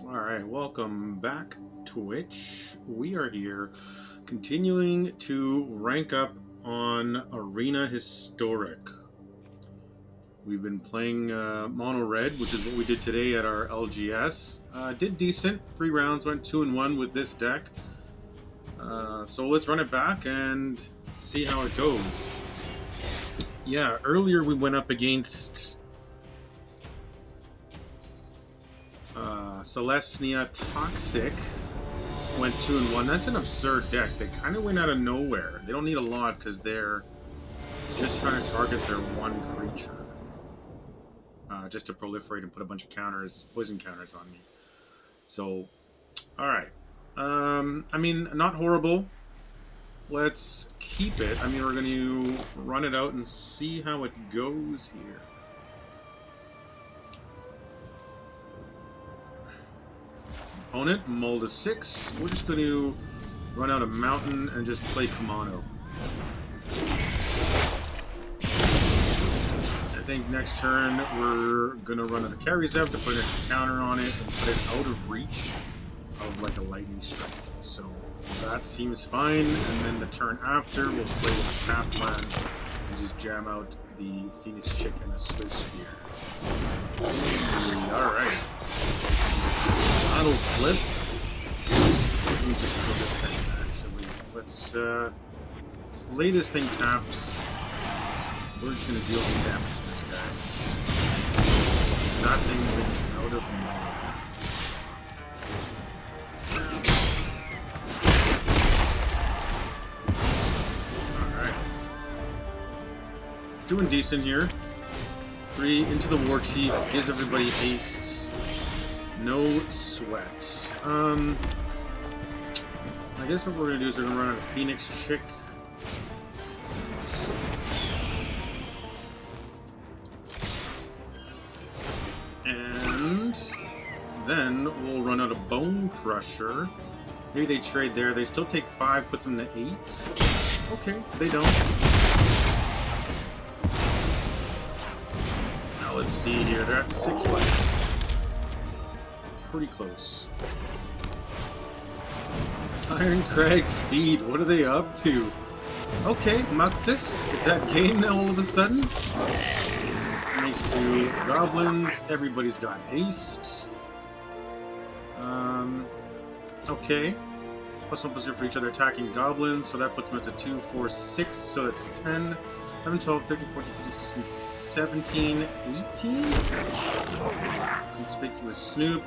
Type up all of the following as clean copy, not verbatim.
Alright, welcome back, Twitch. We are here continuing to rank up on Arena Historic. We've been playing Mono Red, which is what we did today at our LGS. Did decent. 3 rounds, went 2-1 with this deck. So let's run it back and see how it goes. Yeah, earlier we went up against Celestia Toxic. Went 2-1. That's an absurd deck. They kind of went out of nowhere. They don't need a lot because they're just trying to target their one creature. Just to proliferate and put a bunch of counters, poison counters on me. So, alright. I mean, not horrible. Let's keep it. I mean, we're going to run it out and see how it goes here. Opponent, Mold is 6. We're just going to run out a mountain and just play Kamano. I think next turn we're going to run out of carries out to put an extra counter on it and put it out of reach of like a lightning strike. So that seems fine. And then the turn after we'll play with tap land and just jam out the Phoenix Chick and the Swift Spear. Alright. Battle flip. Let me just put this thing actually. Let's play this thing tapped. We're just gonna deal some damage to this guy. That thing is out of mode. Alright. Doing decent here. 3 into the War Chief, gives everybody haste. No sweat. I guess what we're gonna do is we're gonna run out of Phoenix Chick. And then we'll run out of Bone Crusher. Maybe they trade there. They still take 5, puts them to 8. Okay, they don't. Now let's see here. They're at 6 left. Pretty close. Iron Crag Feed, what are they up to? Okay, Muxus, is that game now all of a sudden? Thanks to goblins, everybody's got haste. Okay. +1/+0 for each other attacking goblins, so that puts them at 2, 4, 6, so that's 10. 11, 12, 13, 14, 15, 16, 17, 18? Conspicuous Snoop.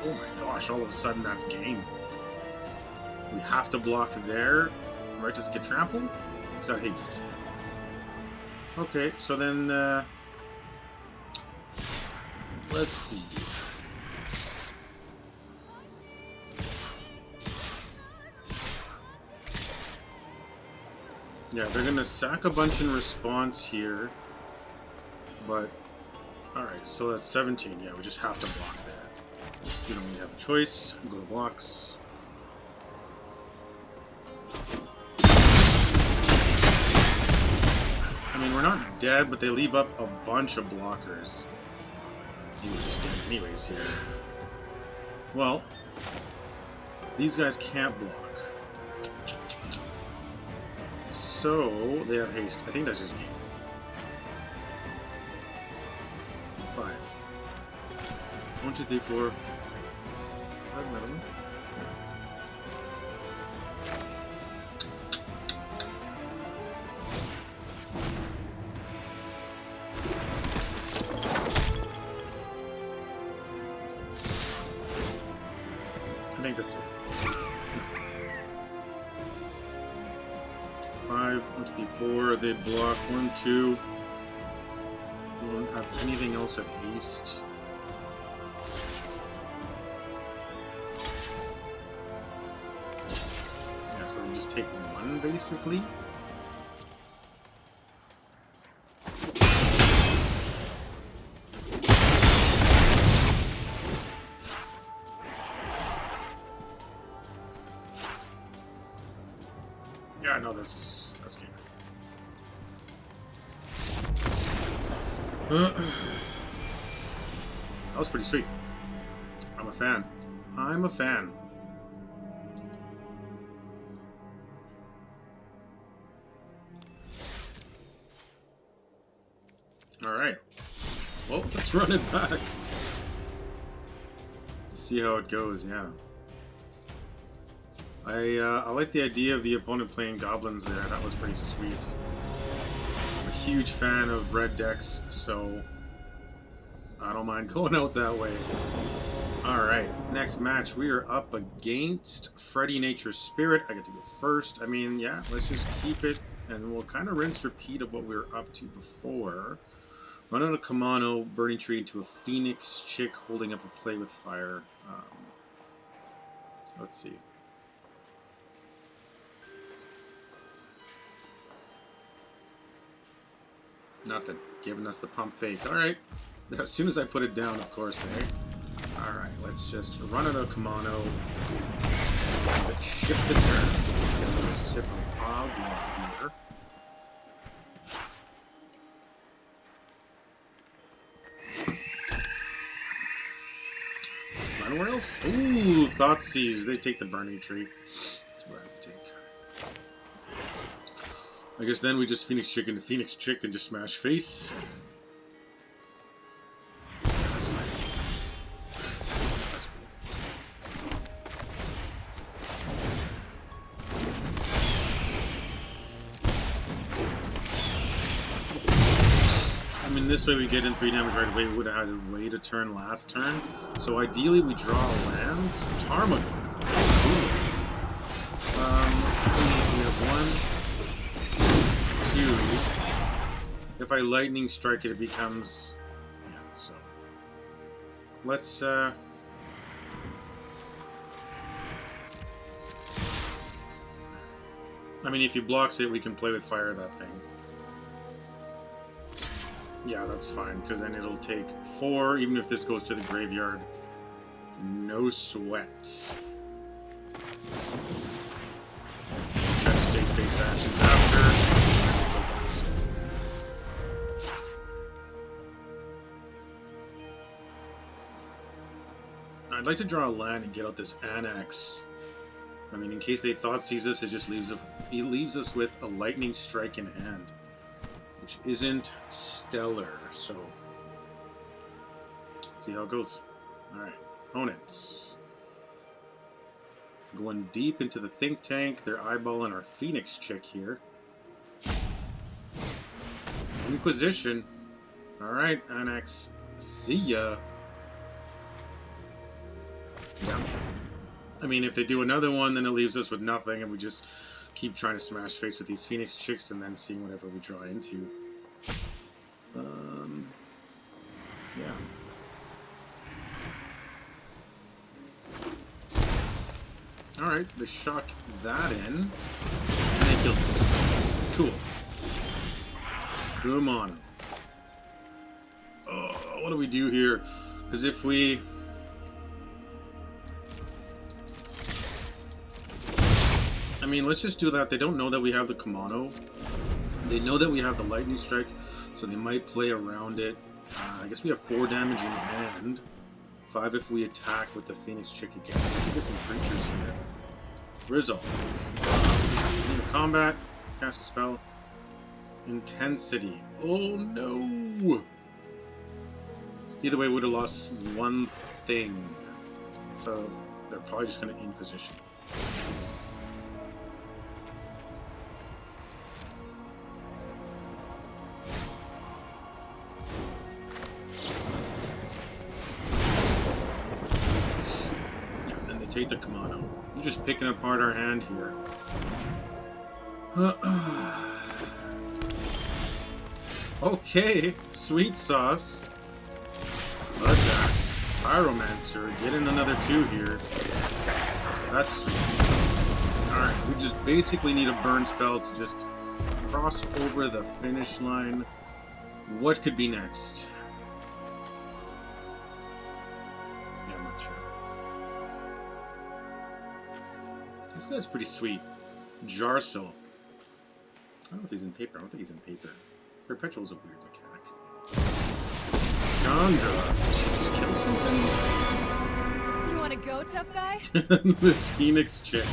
Oh my gosh, all of a sudden that's game. We have to block there. Right, does it get trampled? It's got haste. Okay, so then, let's see. Yeah, they're gonna sack a bunch in response here. But, alright, so that's 17. Yeah, we just have to block that. We don't really have a choice. Go to blocks. I mean, we're not dead, but they leave up a bunch of blockers. He was just dead anyways here. Well, these guys can't block. So, they have haste. I think that's just game. 5. 1, 2, 3, 4. 5 metal. I think that's it. 5, 1, 2, 3, 4. They block 1, 2. We don't have anything else at haste. Yeah, so we just take 1 basically. Yeah, no, that's game. That was pretty sweet. fan. I'm a fan. Alright. Well, let's run it back. See how it goes, yeah. I like the idea of the opponent playing goblins there. That was pretty sweet. I'm a huge fan of red decks, so I don't mind going out that way. Alright, next match. We are up against Freddy Nature's Spirit. I get to go first. I mean, yeah, let's just keep it, and we'll kind of rinse repeat of what we were up to before. Run out a Kamano, Burning Tree into a Phoenix Chick holding up a Play with Fire. Let's see. Nothing. Giving us the pump fake. Alright. As soon as I put it down, of course, eh? Alright, let's just run out of Kamano. Shift the turn. Just get a little sip of Agua here. Anywhere else? Ooh, Thoughtseize. They take the Burning Tree. That's what I would take. I guess then we just Phoenix Chick into Phoenix Chick and just smash face. I mean, this way we get in 3 damage right away. We would have had to wait a turn last turn. So ideally we draw a land. Tarmogon. We have 1, 2. If I lightning strike it, it becomes... Yeah, so... Let's, I mean, if he blocks it, we can play with fire that thing. Yeah, that's fine, because then it'll take 4, even if this goes to the graveyard. No sweat. Check state-based actions after. I'd like to draw a land and get out this Annex. I mean, in case they Thoughtseize us, it just leaves us with a Lightning Strike in hand, which isn't stellar. So let's see how it goes. All right, opponents going deep into the think tank. They're eyeballing our Phoenix Chick here. Inquisition. All right, Annex. See ya. Yeah. I mean, if they do another one, then it leaves us with nothing, and we just keep trying to smash face with these Phoenix Chicks and then seeing whatever we draw into. Yeah. Alright, they shock that in. And they kill this. Cool. Come on. Oh, what do we do here? Because if we... I mean, let's just do that. They don't know that we have the Kamano. They know that we have the Lightning Strike, so they might play around it. I guess we have 4 damage in hand. 5 if we attack with the Phoenix Chick again. Let's get some creatures here. Rizzo. In combat, cast a spell. Intensity. Oh no! Either way, we would have lost 1 thing. So they're probably just going to Inquisition. Take the Kamano. We're just picking apart our hand here. Okay, sweet sauce. Love that. Pyromancer, getting another 2 here. That's sweet. Alright, we just basically need a burn spell to just cross over the finish line. What could be next? This guy's pretty sweet. Jarsil. I don't know if he's in paper. I don't think he's in paper. Perpetual's a weird mechanic. Chandra. Did she just kill something? Want to go, tough guy? This Phoenix chick.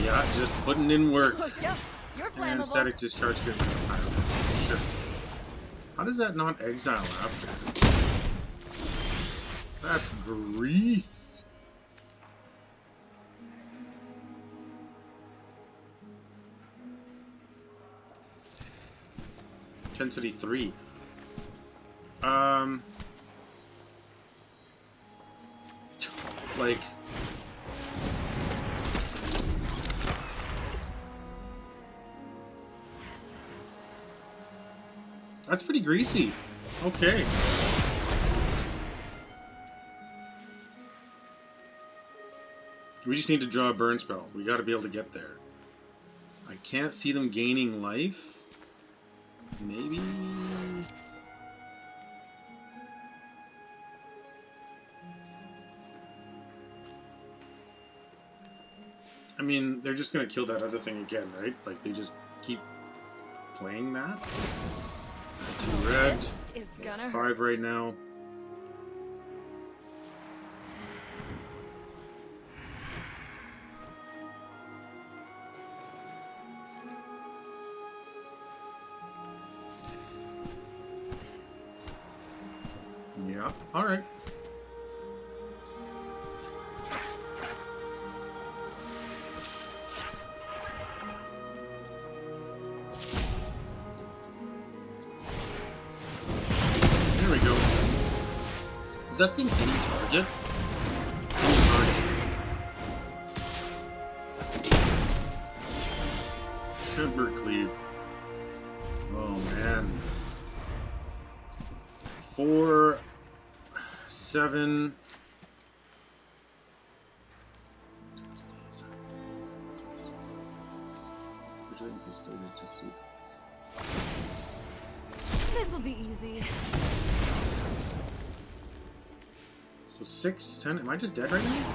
Yeah, just putting in work. Yep, you're flammable. And static discharge gives me a fire. Sure. How does that not exile after? That's grease. Intensity 3. Like, that's pretty greasy. Okay. We just need to draw a burn spell. We got to be able to get there. I can't see them gaining life. Maybe. I mean, they're just going to kill that other thing again, right? Like, they just keep playing that. 2 red. 5 right now. Yeah, alright. There we go. Is that thing any target? Any target. Embercleave. Oh man. 4, 7. This'll be easy. So 6, 10. Am I just dead right now?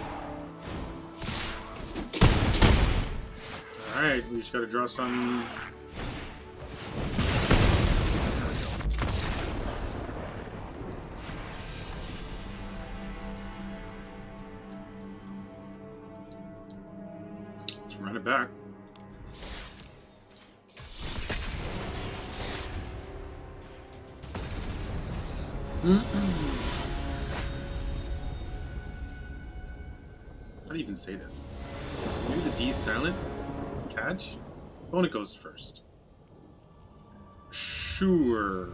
Alright, we just gotta draw some. Let's run it back. How do you even say this? Maybe the D silent? Catch? Bona goes first. Sure.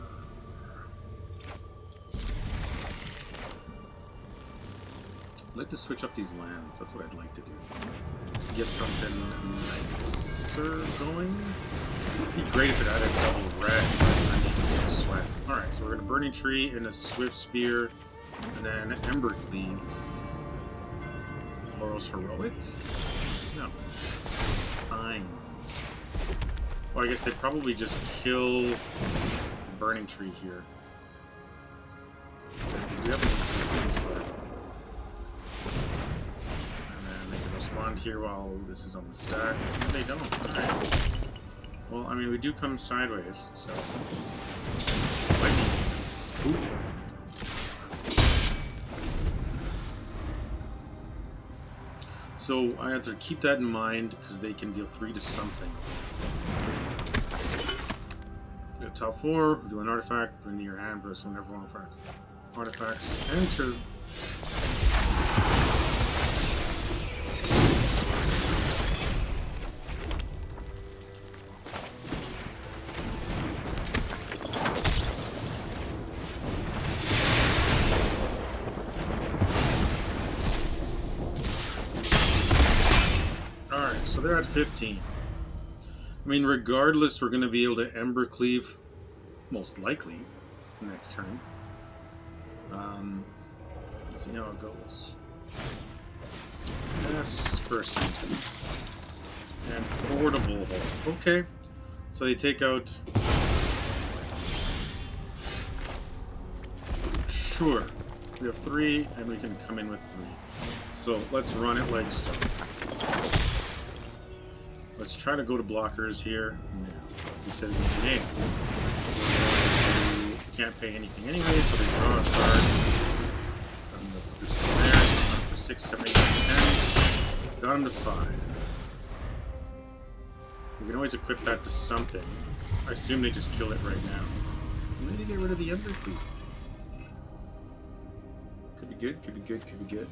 I'd like to switch up these lands. That's what I'd like to do. Get something nicer going. It'd be great if it had a double red. I need sweat. Alright, so we're going to Burning Tree and a Swift Spear. And then Embercleave. Laurel's Heroic? No. Fine. Well, I guess they probably just kill Burning Tree here. We have a sword. And then they can respond here while this is on the stack. No, they don't. Alright. Well, I mean, we do come sideways, so. Ooh. So I have to keep that in mind because they can deal 3 to something. We have top 4, do an artifact, bring to your hand, but whenever one of artifacts enter. So they're at 15. I mean, regardless, we're going to be able to Embercleave, most likely, next turn. Let's see how it goes. Yes, percent. And portable hole. Okay. So they take out. Sure. We have 3, and we can come in with 3. So let's run it like so. Let's try to go to blockers here. No. He says, hey, you can't pay anything anyway, so they draw a card. I'm going to put this in there. 6, 7, 8, 10. Got him to 5. We can always equip that to something. I assume they just kill it right now. Maybe they get rid of the Ember Key. Could be good, could be good, could be good.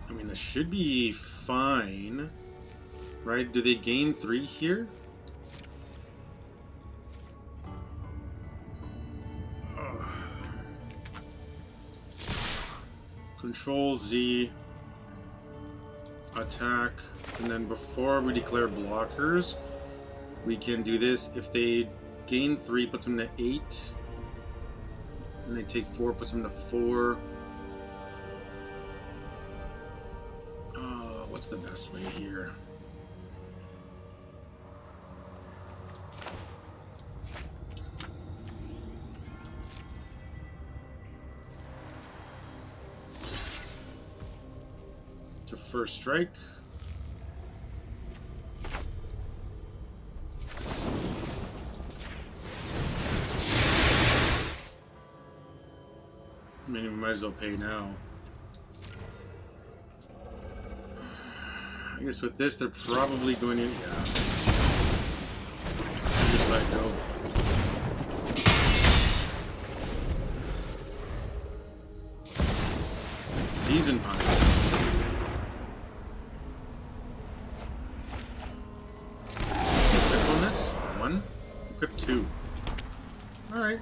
I mean, this should be fine. Right? Do they gain 3 here? Control Z, attack, and then before we declare blockers, we can do this. If they gain 3, puts them to 8, and they take 4, puts them to 4. What's the best way here? To first strike. I mean, we might as well pay now. I guess with this, they're probably going to... Yeah. Just let it go. Season Pine. Equip on this? 1. Equip 2. Alright.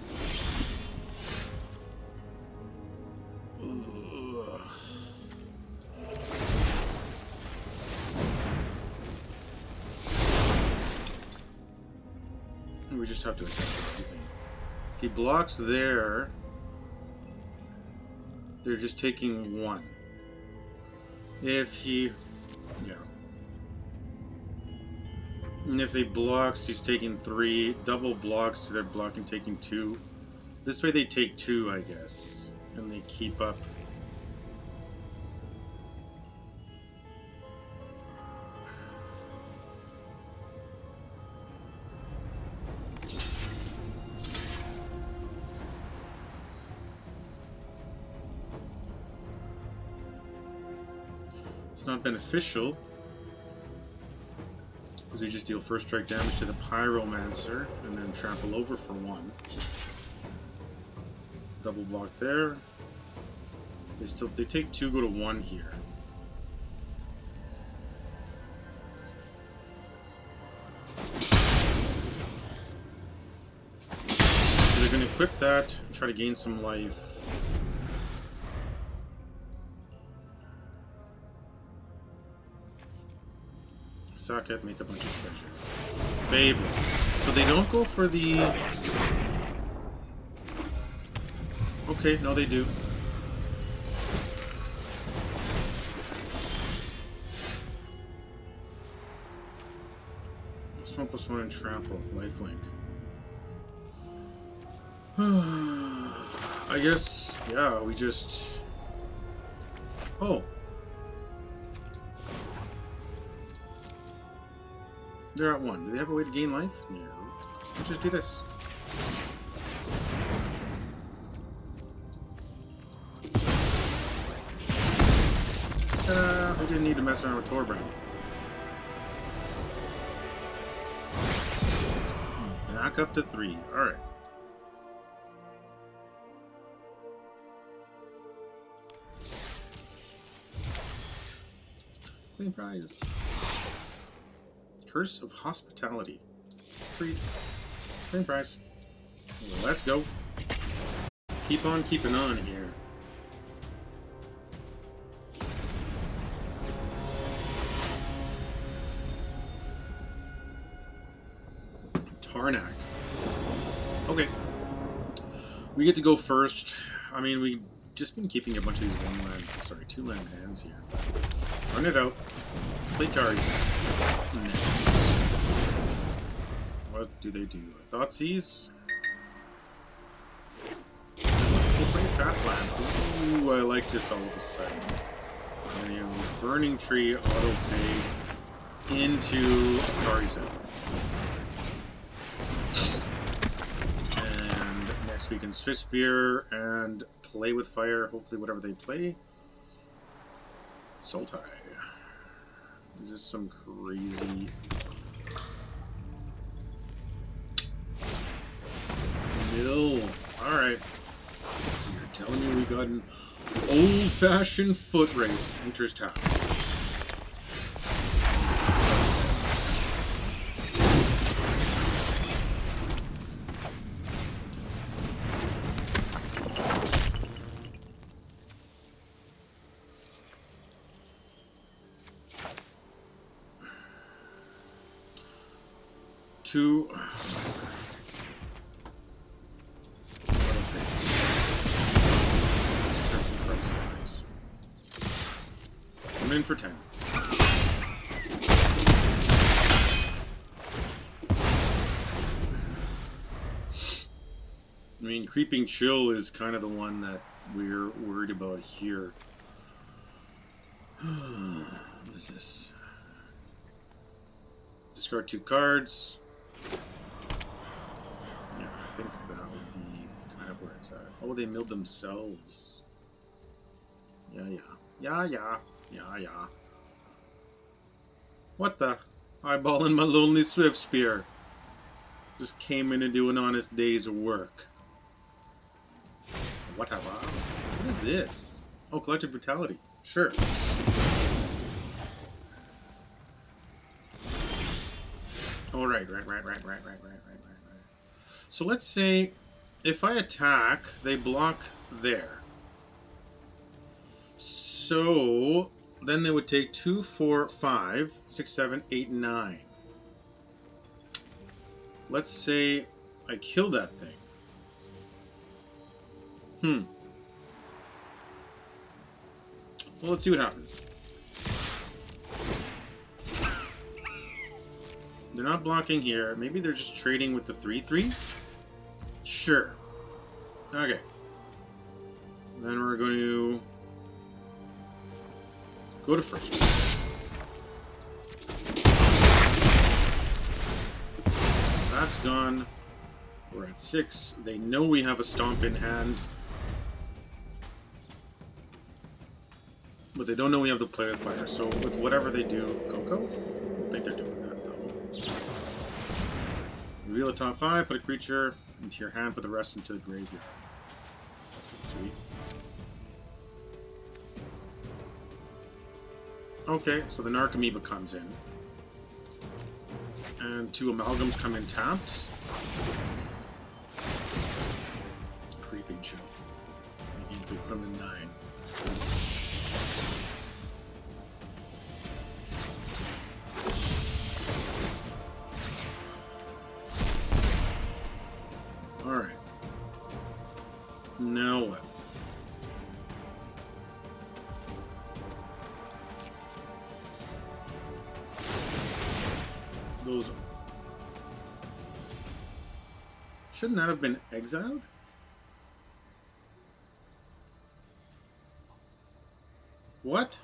We just have to attack everything. If he blocks there, they're just taking 1. If he... Yeah. And if they blocks, he's taking 3. Double blocks, they're blocking, taking 2. This way they take 2, I guess. And they keep up. It's not beneficial, because we just deal first strike damage to the Pyromancer and then trample over for 1. Double block there. They take 2, go to 1 here. So they're going to equip that, try to gain some life. Suck it, make a bunch of treasure. Fable. So they don't go for the... Okay, no they do. +1/+1 and trample, lifelink. I guess, yeah, we just... Oh. They're at 1. Do they have a way to gain life? No. Let's just do this. Ta-da! We didn't need to mess around with Torbrand. Back up to 3. Alright. Clean prize. Curse of Hospitality. Free. Same price. Well, let's go. Keep on keeping on here. Tarnak. Okay. We get to go first. I mean, we've just been keeping a bunch of these 2-land hands here. Run it out. Play cards. Next. What do they do? Thoughtseize? trap land. Ooh, I like this all of a sudden. And you have Burning Tree auto pay into Akari's End. And next we can Swift Spear and play with fire, hopefully whatever they play. Sultai. Is this some crazy... Mill. Alright. So you're telling me we got an old-fashioned foot race. Interest house. Two... I'm in for 10. I mean, Creeping Chill is kind of the one that we're worried about here. What is this? Discard 2 cards. Yeah, I think that would be kind of where it's at. Oh, they milled themselves. Yeah. What the? Eyeballing my lonely Swift Spear. Just came in to do an honest day's work. What is this? Oh, Collective Brutality. Sure. Oh, right. So let's say if I attack, they block there. So then they would take 2, 4, 5, 6, 7, 8, 9. Let's say I kill that thing. Well, let's see what happens. They're not blocking here. Maybe they're just trading with the 3/3? Sure. Okay. Then we're going to go to first. That's gone. We're at 6. They know we have a stomp in hand. But they don't know we have the play with fire. So with whatever they do, Coco? I don't think they're doing that though. Reveal a top 5, put a creature into your hand, put the rest into the graveyard. That's pretty sweet. Okay, so the Narcomoeba comes in. And 2 Amalgams come in tapped. Creeping Chill. We need to put them in 9. Alright. Now what? Those... Shouldn't that have been exiled? What?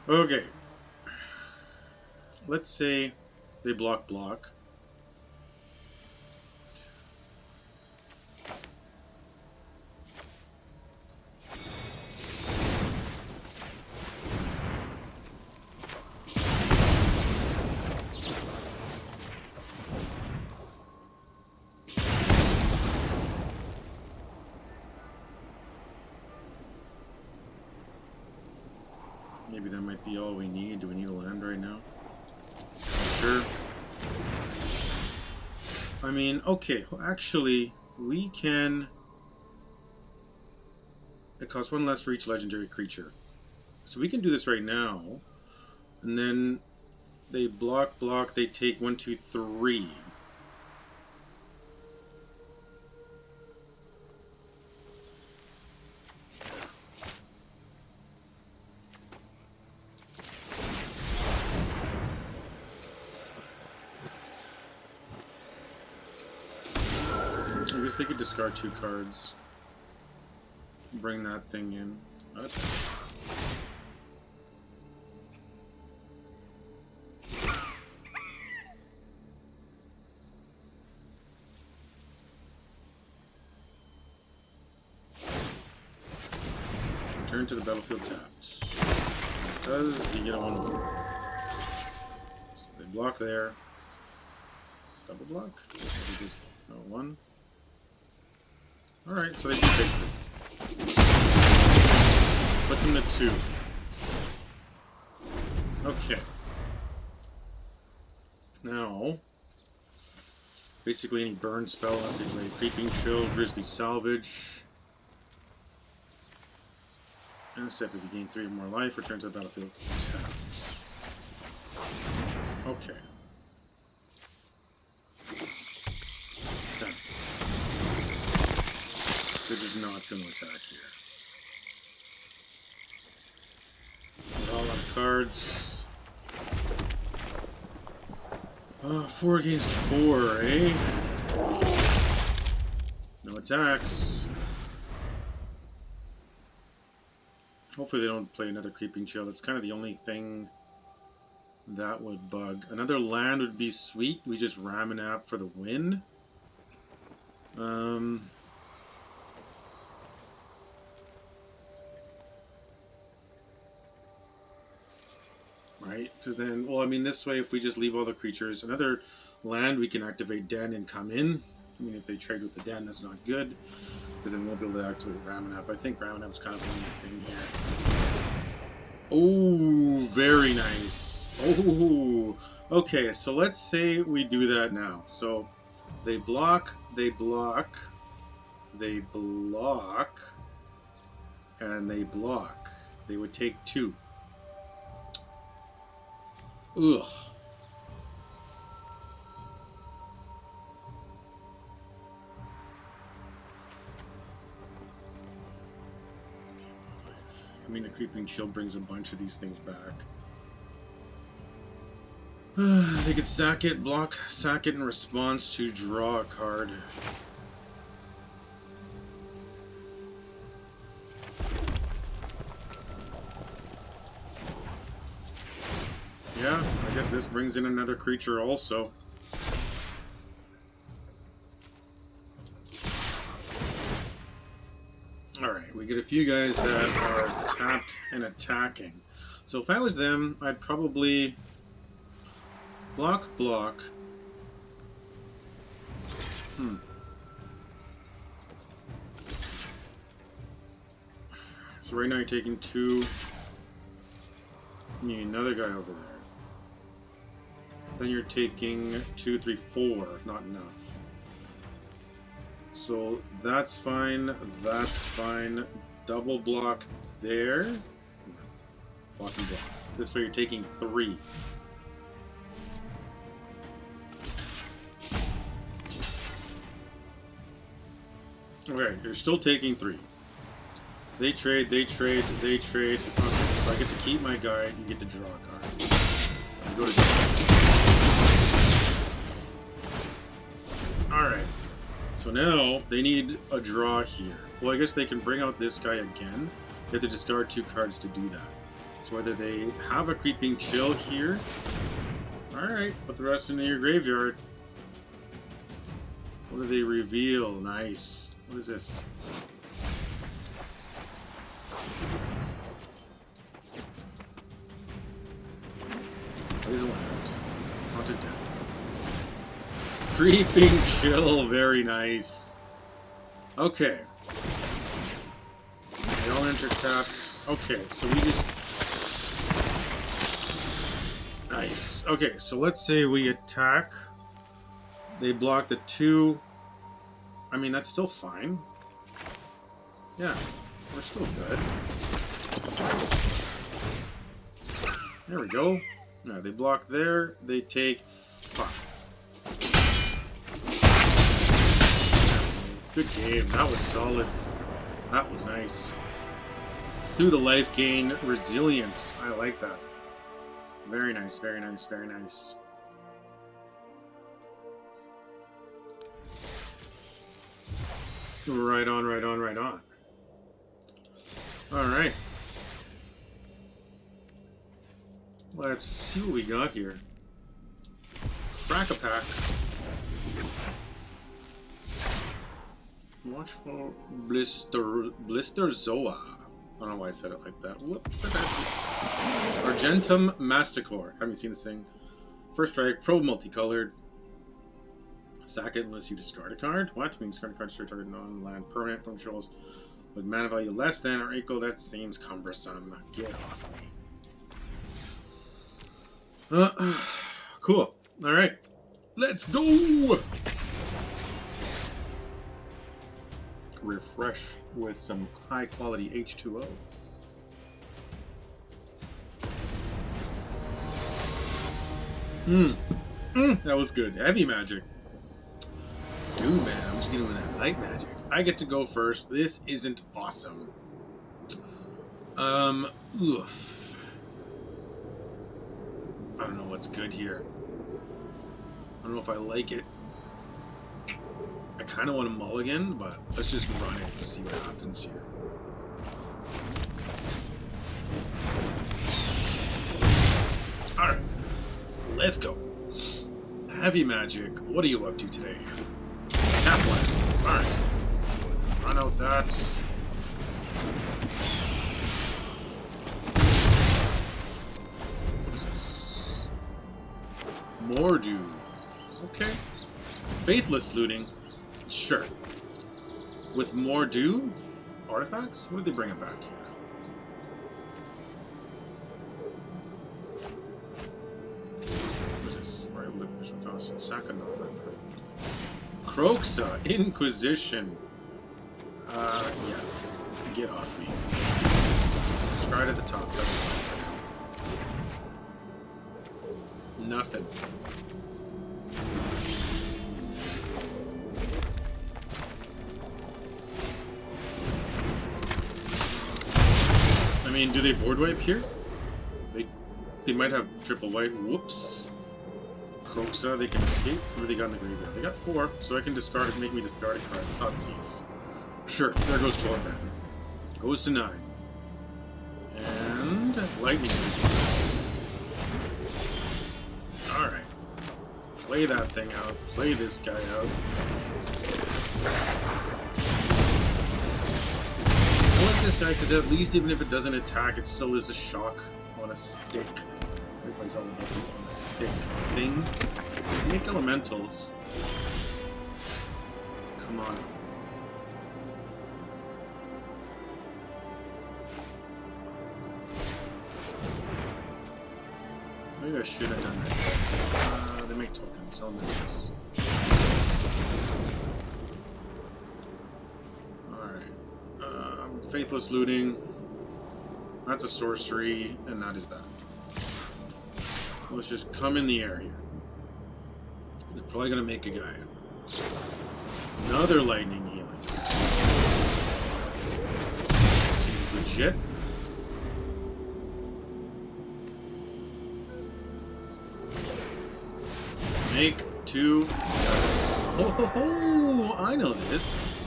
Okay. Let's say they block. Maybe that might be all we need. Do we need a land right now? Sure. I mean, okay, actually, we can... It costs 1 less for each legendary creature. So we can do this right now. And then they block, they take 1, 2, 3. they could discard 2 cards. Bring that thing in. Okay. Return to the battlefield tapped. Does you get a 1/1? So they block there. Double block? No, 1. Alright, so they do take 3. Puts them to 2. Okay. Now, basically any burn spell, activate Creeping Chill, Grisly Salvage. And except if you gain 3 or more life, return to the battlefield tapped. Okay. Done. They're just not going to attack here. We're all out of cards. 4 against 4, eh? No attacks. Hopefully they don't play another Creeping Chill. That's kind of the only thing that would bug. Another land would be sweet. We just Ramanap for the win. Right? Because then, well, I mean, this way, if we just leave all the creatures, another land, we can activate Den and come in. I mean, if they trade with the Den, that's not good. Because then we'll be able to activate Ramanap. I think Ramanap's kind of the only thing here. Oh, very nice. Oh, okay, so let's say we do that now. So they block, they block, they block, and they block. They would take 2. Ugh. I mean, the Creeping Chill brings a bunch of these things back. They could sack it, sack it in response to draw a card. Yeah, I guess this brings in another creature also. Alright, we get a few guys that are tapped and attacking. So if I was them, I'd probably block. So right now you're taking 2. You need another guy over there. Then you're taking 2, 3, 4. Not enough. So that's fine. That's fine. Double block there. Block and block. This way you're taking 3. Okay, you're still taking 3. They trade, they trade, they trade. Okay, so I get to keep my guy, you get to draw a card. I go to Alright. So now they need a draw here. Well, I guess they can bring out this guy again. They have to discard 2 cards to do that. So whether they have a Creeping Chill here. Alright, put the rest into your graveyard. What do they reveal? Nice. What is this? Plays a land. Haunted Den. Creeping Chill, very nice. Okay. They all enter tapped. Okay, so we just... Nice. Okay, so let's say we attack. They block the 2. I mean, that's still fine. Yeah, we're still good. There we go. Yeah, they block there. They take 5. Good game. That was solid. That was nice. Through the life gain, resilience. I like that. Very nice, very nice, very nice. Right on, right on, right on. Alright. Let's see what we got here. Crack-a-pack. Watchful Blister Zoa. I don't know why I said it like that. Whoops. Argentum Masticore. Haven't seen this thing. First strike, probe multicolored. Sack it unless you discard a card. What? Means discard a card, start target non-land permanent controls with mana value less than or equal. That seems cumbersome. Get off me. Cool. Alright. Let's go! Refresh with some high quality H2O. That was good. Heavy magic. Dude, man, I'm just getting with that light magic. I get to go first. This isn't awesome. Oof. I don't know what's good here. I don't know if I like it. I kind of want to mulligan, but let's just run it and see what happens here. Alright. Let's go. Heavy magic. What are you up to today? Tap one. Alright. Run out that. What is this? Mordu. Okay. Faithless looting. Sure. With Mordu artifacts? What did they bring it back here? What is this? Right, Liberation Cost. Sakana. Kroxa. Inquisition. Yeah. Get off me. Stride at the top. That's fine. Nothing. I mean, do they board wipe here? They might have triple white. Whoops. Kroxa, they can escape. What do they got in the graveyard? They got 4, so I can discard it, make me discard a card. Thoughtseize. Sure, there goes Torben. Goes to 9. And lightning. Alright. Play that thing out. Play this guy out. I like this guy because at least even if it doesn't attack, it still is a shock on a stick. Everybody's all about the on a stick thing. Make elementals. Come on. Maybe I should have done that. They make tokens. Elementals. Alright. Faithless looting. That's a sorcery, and that is that. Let's just come in the air here. They're probably gonna make a guy. Another lightning healing. Seems legit. Make 2 guys. Oh ho ho! I know this.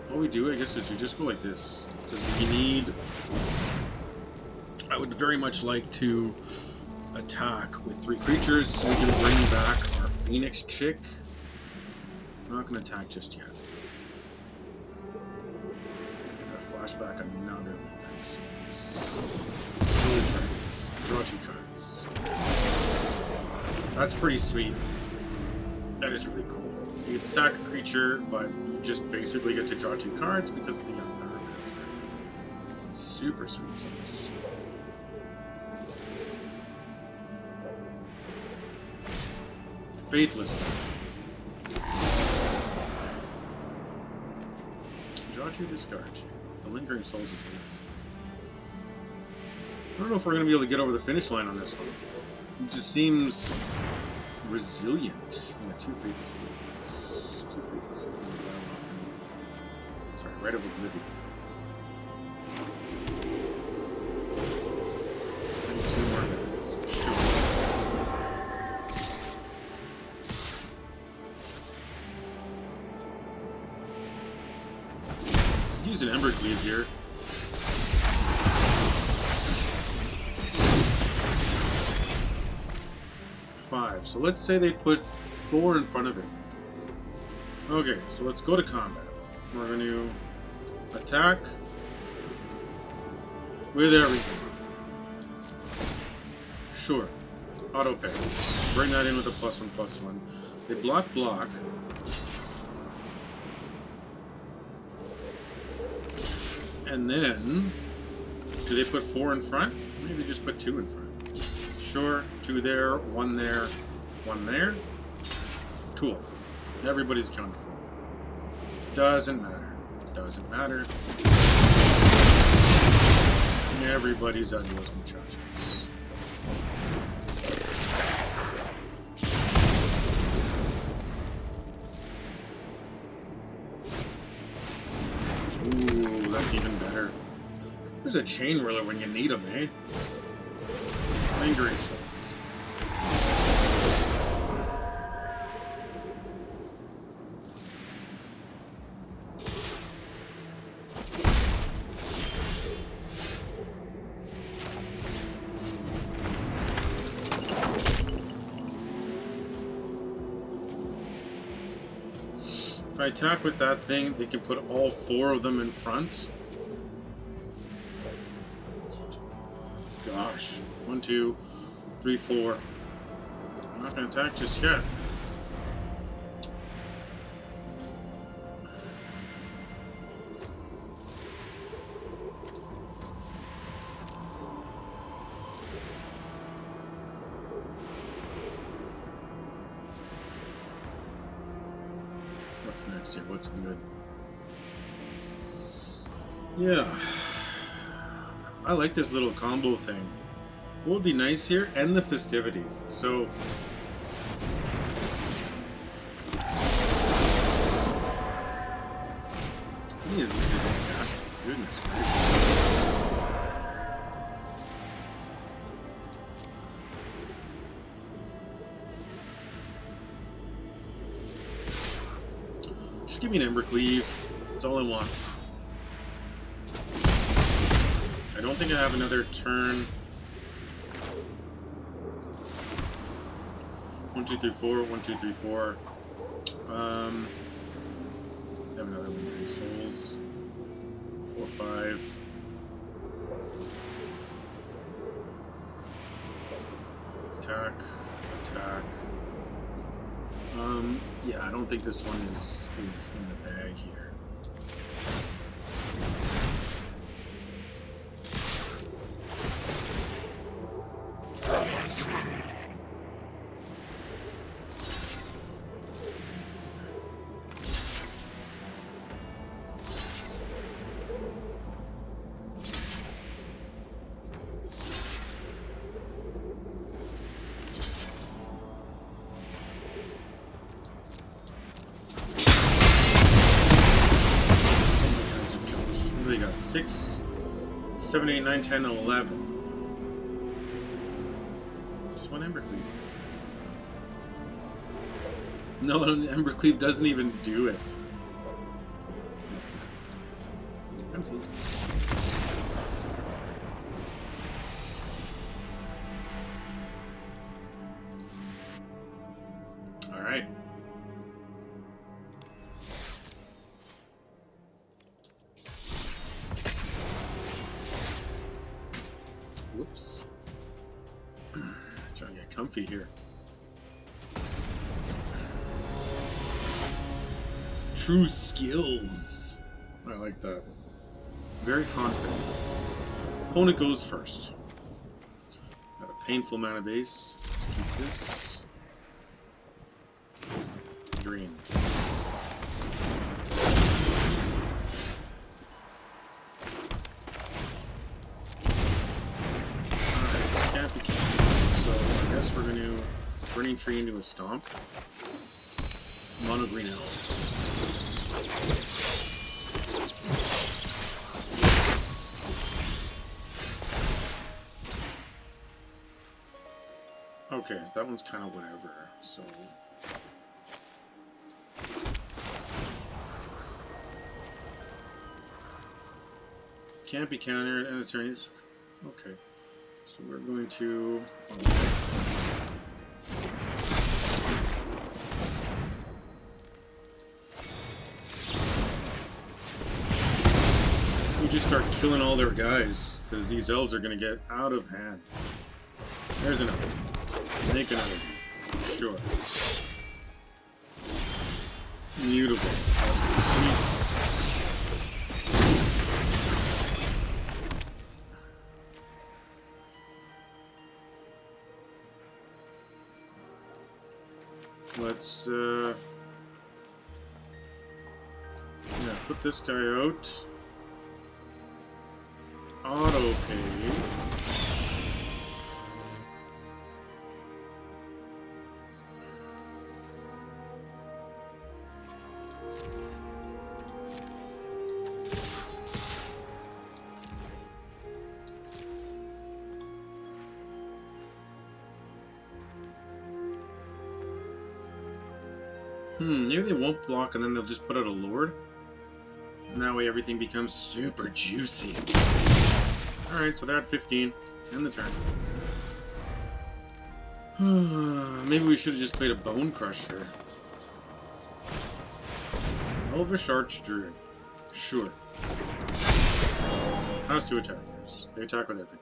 What we do, I guess, is we just go like this. Because we need... I would very much like to attack with 3 creatures so we can bring back our Phoenix chick. I'm not going to attack just yet. I'm going to flashback another Draw 2 cards. That's pretty sweet. That is really cool. You get to sack a creature, but you just basically get to draw 2 cards because of the young power. That's super sweet sauce. Faithless. Draw 2, discard 2. The Lingering Souls is weird. I don't know if we're going to be able to get over the finish line on this one. It just seems resilient. Yeah, 2 Faithless. 2 Faithless. Sorry, Rite of Oblivion. use an Embercleave here. Five. So let's say they put 4 in front of it. Okay, so let's go to combat. We're going to attack with everything. Sure. Auto pay. Bring that in with a +1/+1. They block. And then, do they put 4 in front? Maybe just put 2 in front. Sure, 2 there, 1 there, 1 there. Cool. Everybody's counted for. Doesn't matter. Doesn't matter. Everybody's at those muchachos. Ooh, that's even better. There's a chain whirler when you need them, eh? Lingering souls. If I attack with that thing, they can put all 4 of them in front. Gosh. 1, 2, 3, 4. I'm not going to attack just yet. What's next here? What's good? Yeah. I like this little combo thing. What would be nice here? End the festivities. So... I need to use it fast. Goodness gracious. Just give me an Embercleave. That's all I want. I don't think I have another turn. 1, 2, 3, 4. 1, 2, 3, 4. I have another 1, 3 souls. 4, 5. Attack. Attack. Yeah, I don't think this one is in the bag here. They got 6, 7, 8, 9, 10, 11. Just one Embercleave. No, an Embercleave doesn't even do it. Concede. All right. Whoops. Trying to get comfy here. True skills. I like that. Very confident. Opponent goes first. Got a painful mana base. Let's keep this. Green. We're going to Burning Tree into a Stomp. Mono Green Elves. Okay, so that one's kind of whatever, so... Can't be countered and attorneys. Okay. So we're going to... We just start killing all their guys, because these elves are going to get out of hand. There's another. Make another. Sure. Beautiful. Sweet. Let's, yeah, put this guy out. Auto pay. Maybe they won't block and then they'll just put out a lord. And that way everything becomes super juicy. Alright, so they're at 15. End the turn. Maybe we should have just played a Bone Crusher. Elvish Archdruid. Sure. Pass two attackers. They attack with everything.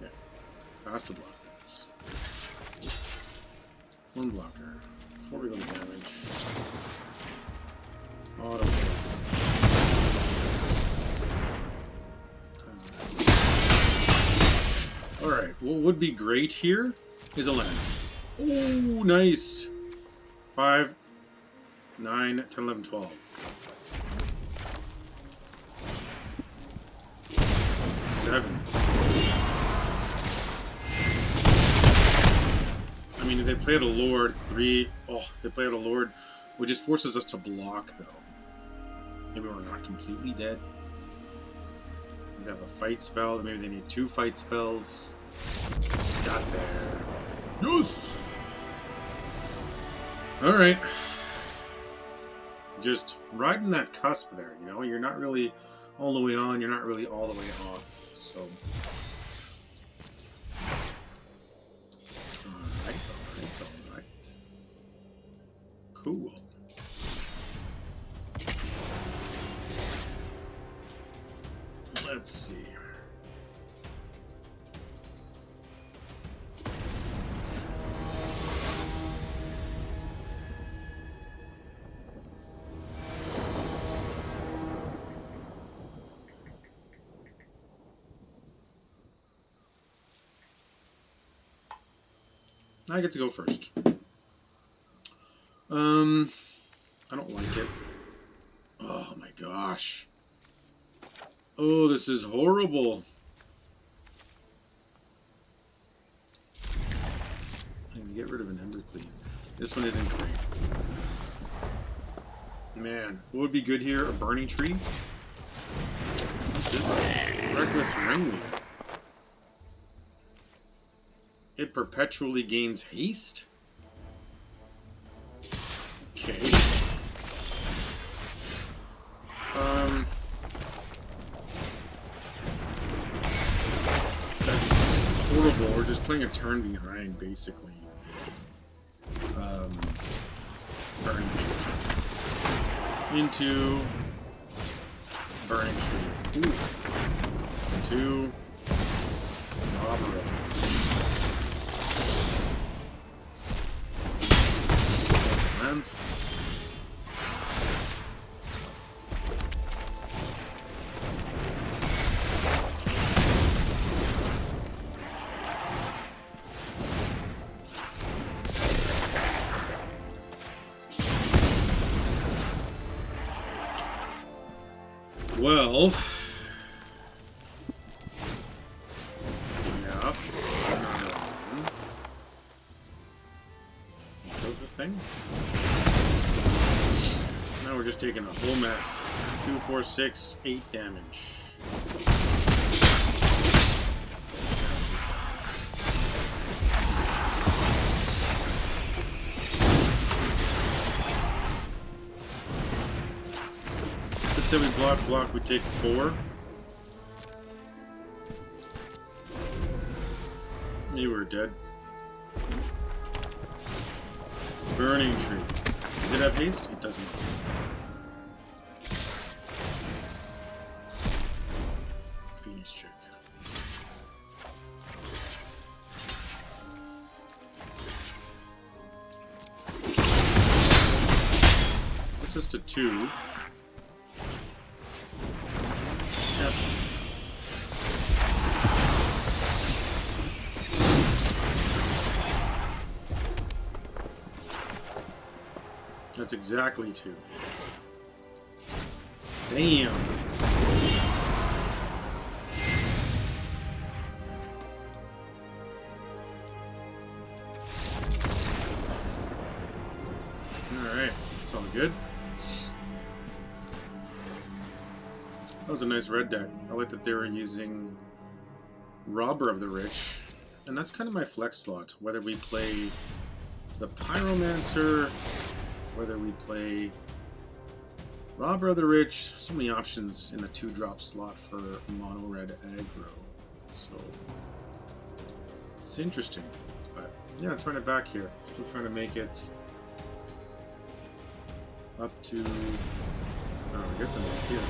Yeah. Pass the blockers. One blocker. 4 regular damage. Auto. Alright, what would be great here is a land. Oh, nice! 5, 9, 10, 11, 12. 7. I mean, if they play at a Lord, 3... Oh, if they play at a Lord, which just forces us to block, though. Maybe we're not completely dead. They have a fight spell. Maybe they need 2 fight spells. Got there. Yes! Alright. Just riding that cusp there, you know? You're not really all the way on, you're not really all the way off. So... Alright. Cool. Let's see. I get to go first. I don't like it. Oh my gosh. Oh, this is horrible. I'm gonna get rid of an Embercleave. This one isn't great. Man, what would be good here? A Burning Tree? Just Reckless Ringleader. It perpetually gains haste? Okay. That's horrible. We're just playing a turn behind, basically. Burning Tree. Into Burning Tree. Ooh. Into Opera. And well, yeah. Kills this thing. Now we're just taking a whole mess. 2, 4, 6, 8 damage. It's said we block, we take 4. You were dead. Burning tree. Does it have haste? It doesn't. Phoenix chick. Puts us to 2. Yep. That's exactly 2. Damn. Alright, it's all good. That was a nice red deck. I like that they were using Robber of the Rich. And that's kind of my flex slot. Whether we play the Pyromancer, whether we play Robber of the Rich, so many options in a 2-drop slot for mono red aggro. So it's interesting. But yeah, let's run it back here. Still trying to make it up to I guess I'm here.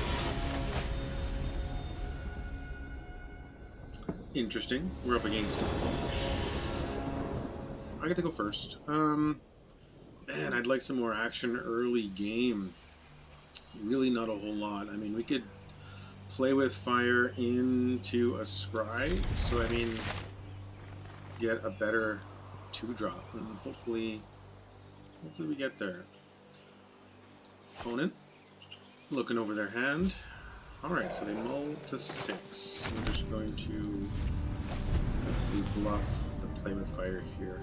Interesting. We're up against I get to go first. Man, I'd like some more action early game. Really not a whole lot. I mean, we could play with fire into a scry, so I mean, get a better 2-drop, and hopefully we get there. Opponent looking over their hand. Alright, so they mull to 6. I'm just going to bluff the play with fire here.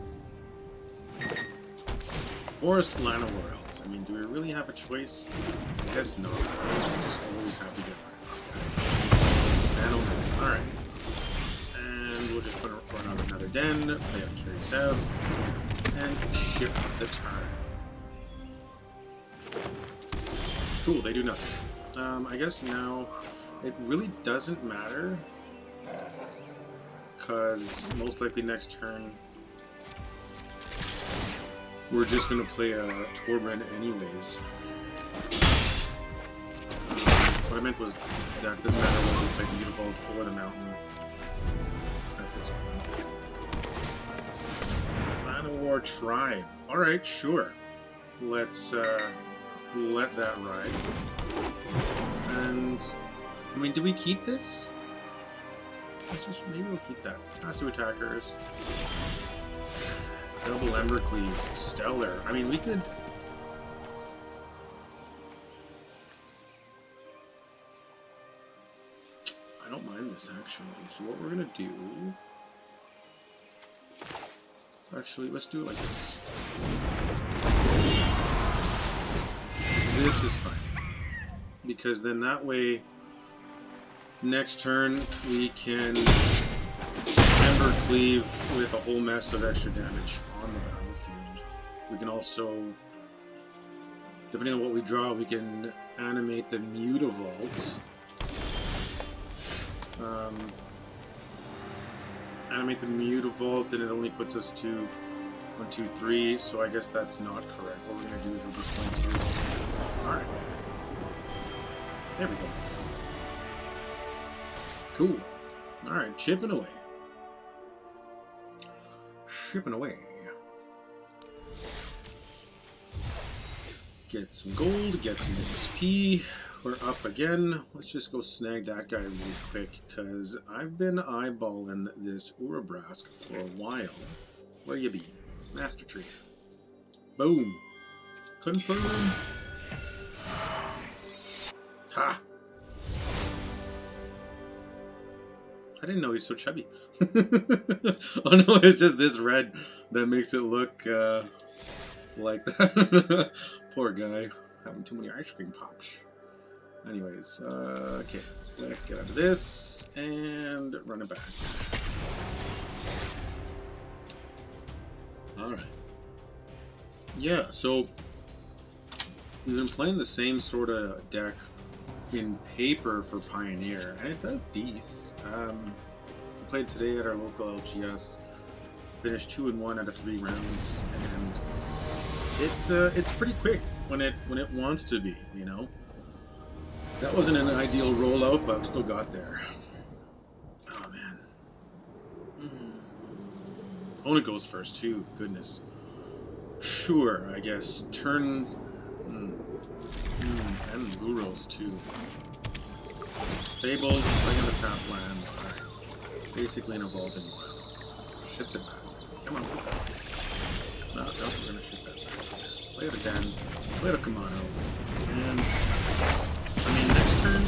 Forest Llanowar Elves. I mean, do we really have a choice? I guess not. I just always have to get rid of this guy. Alright. And we'll just run out another den, play up Curious Elves, and ship the turn. Cool, they do nothing. I guess now it really doesn't matter, because most likely next turn we're just going to play a Torbran anyways. What I meant was that it doesn't matter whether we play the Univault or the Mountain at this point. Llanowar Tribe. Alright, sure. Let's let that ride. And I mean, do we keep this? Maybe we'll keep that. Pass to attackers. Double Embercleaves. Stellar. I mean, we could... I don't mind this, actually. So what we're going to do... Actually, let's do it like this. This is fine. Because then that way, next turn, we can Embercleave with a whole mess of extra damage on the battlefield. We can also, depending on what we draw, we can animate the Mutavault. Animate the Mutavault, and it only puts us to 1, 2, 3, so I guess that's not correct. What we're going to do is we're just going to... Alright. There we go. Cool. Alright, chipping away. Chipping away. Get some gold, get some XP. We're up again. Let's just go snag that guy real quick, because I've been eyeballing this Urabrask for a while. Where you be? Master Tree. Boom. Confirm. Ha! I didn't know he's so chubby. Oh no, it's just this red that makes it look like that. Poor guy. Having too many ice cream pops. Anyways, okay. Let's get out of this and run it back. Alright. Yeah, so we've been playing the same sort of deck in paper for Pioneer, and it does decent. We played today at our local LGS, finished 2-1 out of 3 rounds, and it's pretty quick when it wants to be, you know. That wasn't an ideal rollout, but we still got there. Oh man. Opponent goes first too. Goodness. Sure, I guess. Turn. And Buros too. Fables, playing on the top land. Alright. Basically an evolving wilds. Ships it back. Come on, put that. No, we're gonna ship that back. Play out a Den. Play out a Kamano. And I mean, next turn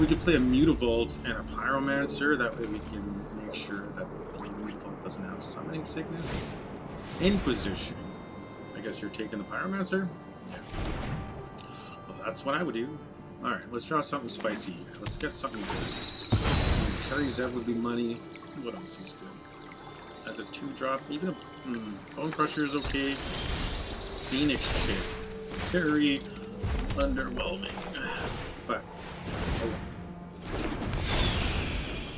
we could play a Mutavault and a Pyromancer. That way we can make sure that the Mutavault doesn't have summoning sickness. Inquisition. I guess you're taking the Pyromancer? Yeah. Well, that's what I would do. Alright, let's draw something spicy here. Let's get something good. Cherry Zev would be money. What else is good? As a 2-drop, even a Bone Crusher is okay. Phoenix Chick. Very underwhelming. But, oh.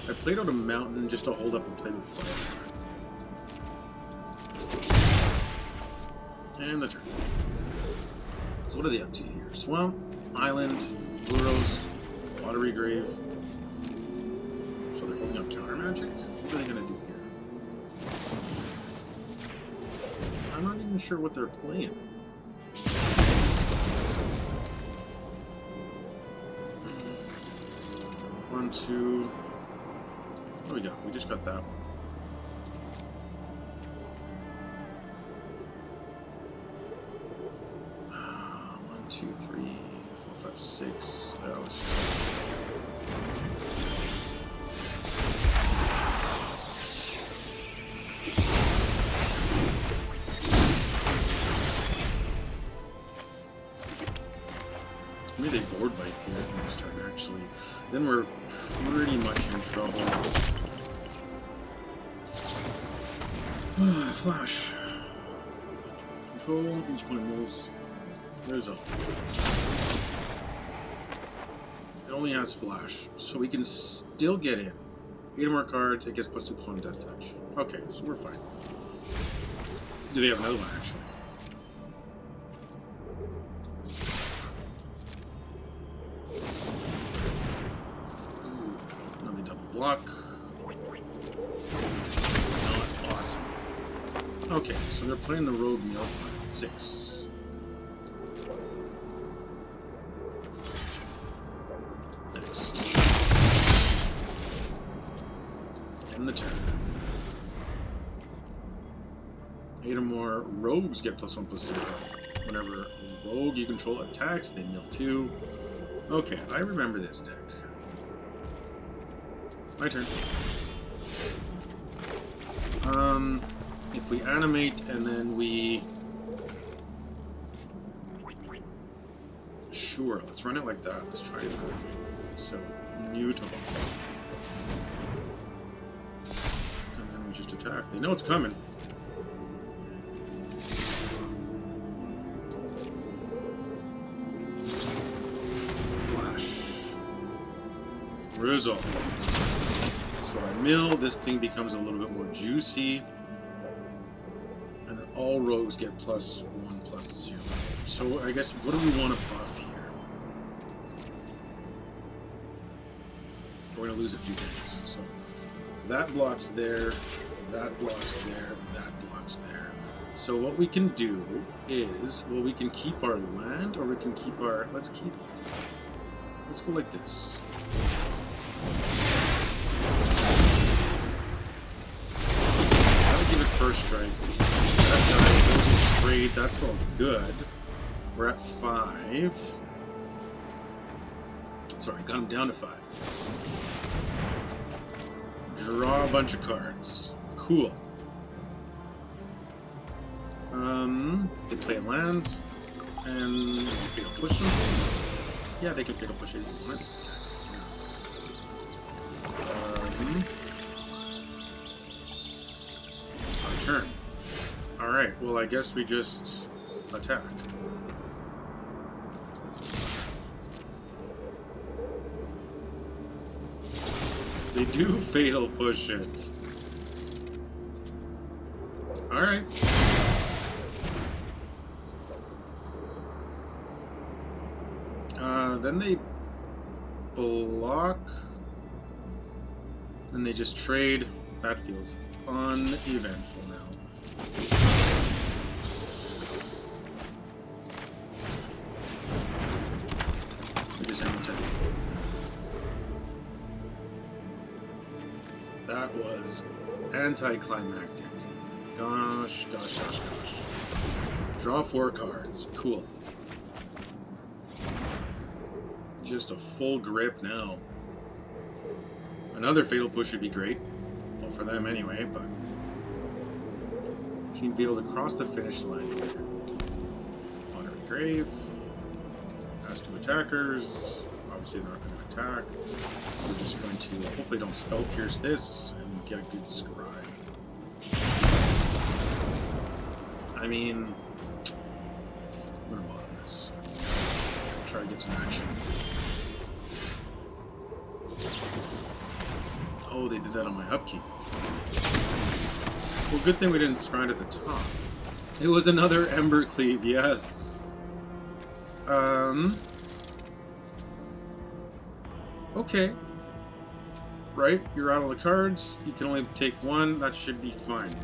I played out a mountain just to hold up and play with fire. And the turn. So what are they up to here? Swamp, Island, Buros, Watery Grave. So they're holding up counter magic? What are they gonna do here? I'm not even sure what they're playing. 1, 2. What do we got? We just got that one. 1, 2, 3, 4, 5, 6. Oh, maybe they board bite here next turn, actually. Then we're pretty much in trouble. Flash. Control, each point mills. There's a. It only has flash, so we can still get in. 8 more cards, it gets plus 2 on death touch. Okay, so we're fine. Do they have another one, actually? Block. Oh, awesome. Okay, so they're playing the Rogue Meal Plan. 6. Next. End the turn. 8 or more rogues get +1/+0. Whenever a rogue you control attacks, they mill 2. Okay, I remember this deck. My turn. If we animate and then we... Sure, let's run it like that. Let's try it. So, Mutavault. And then we just attack. They know it's coming. Flash. Result. So I mill, this thing becomes a little bit more juicy, and then all rogues get +1/+0. So I guess, what do we want to buff here? We're going to lose a few things. So that blocks there, that blocks there, that blocks there. So what we can do is, well, we can keep our land, or we can keep our, let's go like this. First strike. That guy goes in trade. That's all good. We're at 5. Sorry, got him down to 5. Draw a bunch of cards. Cool. They play a land, and they can push something. Yeah, they can fatal push it if they want. Turn. Alright, well I guess we just attack. They do fatal push it. Alright. Then they block. And they just trade. That feels uneventful now. That was anticlimactic. Gosh. Draw 4 cards. Cool. Just a full grip now. Another fatal push would be great. Well, for them anyway, but she'd be able to cross the finish line here. Honorary Grave. Pass to attackers. Obviously they're not going to attack. So we're just going to hopefully don't spell pierce this and get a good scribe. I mean, I'm going to bottom this. Try to get some action. Oh, they did that on my upkeep. Well, good thing we didn't scry at the top. It was another Embercleave, yes. Okay. Right, you're out of the cards. You can only take one. That should be fine.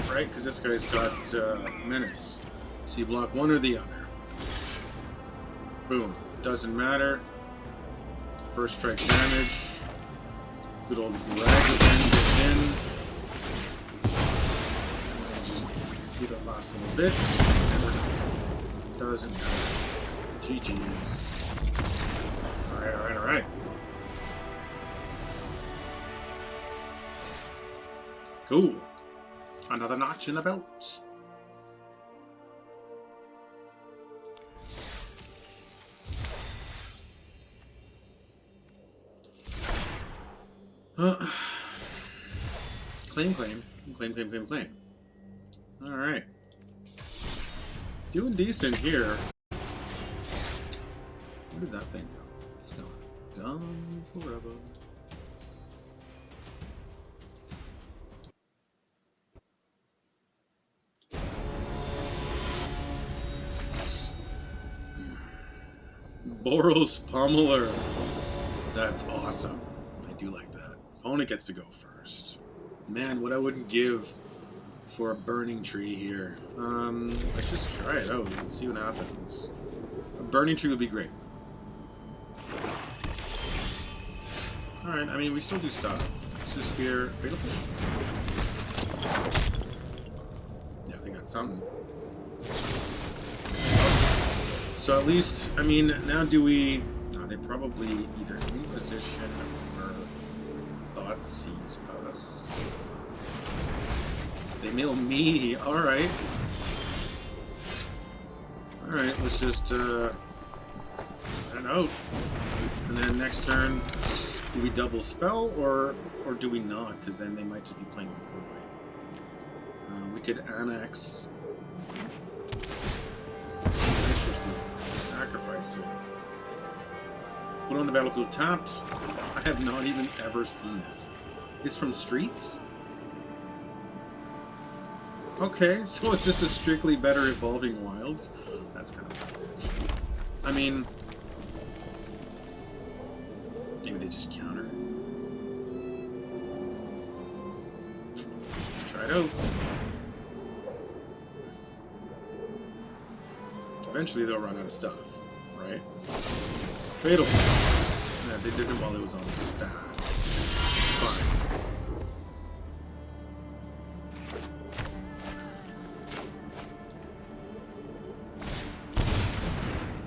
Right, because this guy's got Menace. So you block one or the other. Boom. Doesn't matter. First strike damage. Good old Ragavan gets in. Keep it last a little bit. Doesn't matter. GG's. Alright. Cool. Another notch in the belt. Claim. Alright. Doing decent here. Where did that thing go? It's gone forever. Boros Pummeler. That's awesome. I do like that. Opponent gets to go first. Man, what I wouldn't give for a burning tree here. Let's just try it out and see what happens. A burning tree would be great. Alright, I mean, we still do stuff. Spear, fatal push. Yeah, they got something. So at least, I mean, now do we... No, they probably either reposition or thought seize us. They mill me. Alright. Alright, let's just, head out. And then next turn, do we double spell or do we not? Because then they might just be playing Koi. We could annex. Sacrifice it. Put on the battlefield tapped. I have not even ever seen this. It's from Streets? Okay, so it's just a strictly better Evolving Wilds. That's kind of... I mean... Maybe they just counter. Let's try it out. Eventually they'll run out of stuff, right? Fatal. Yeah, they did it while it was on the stat. Fine.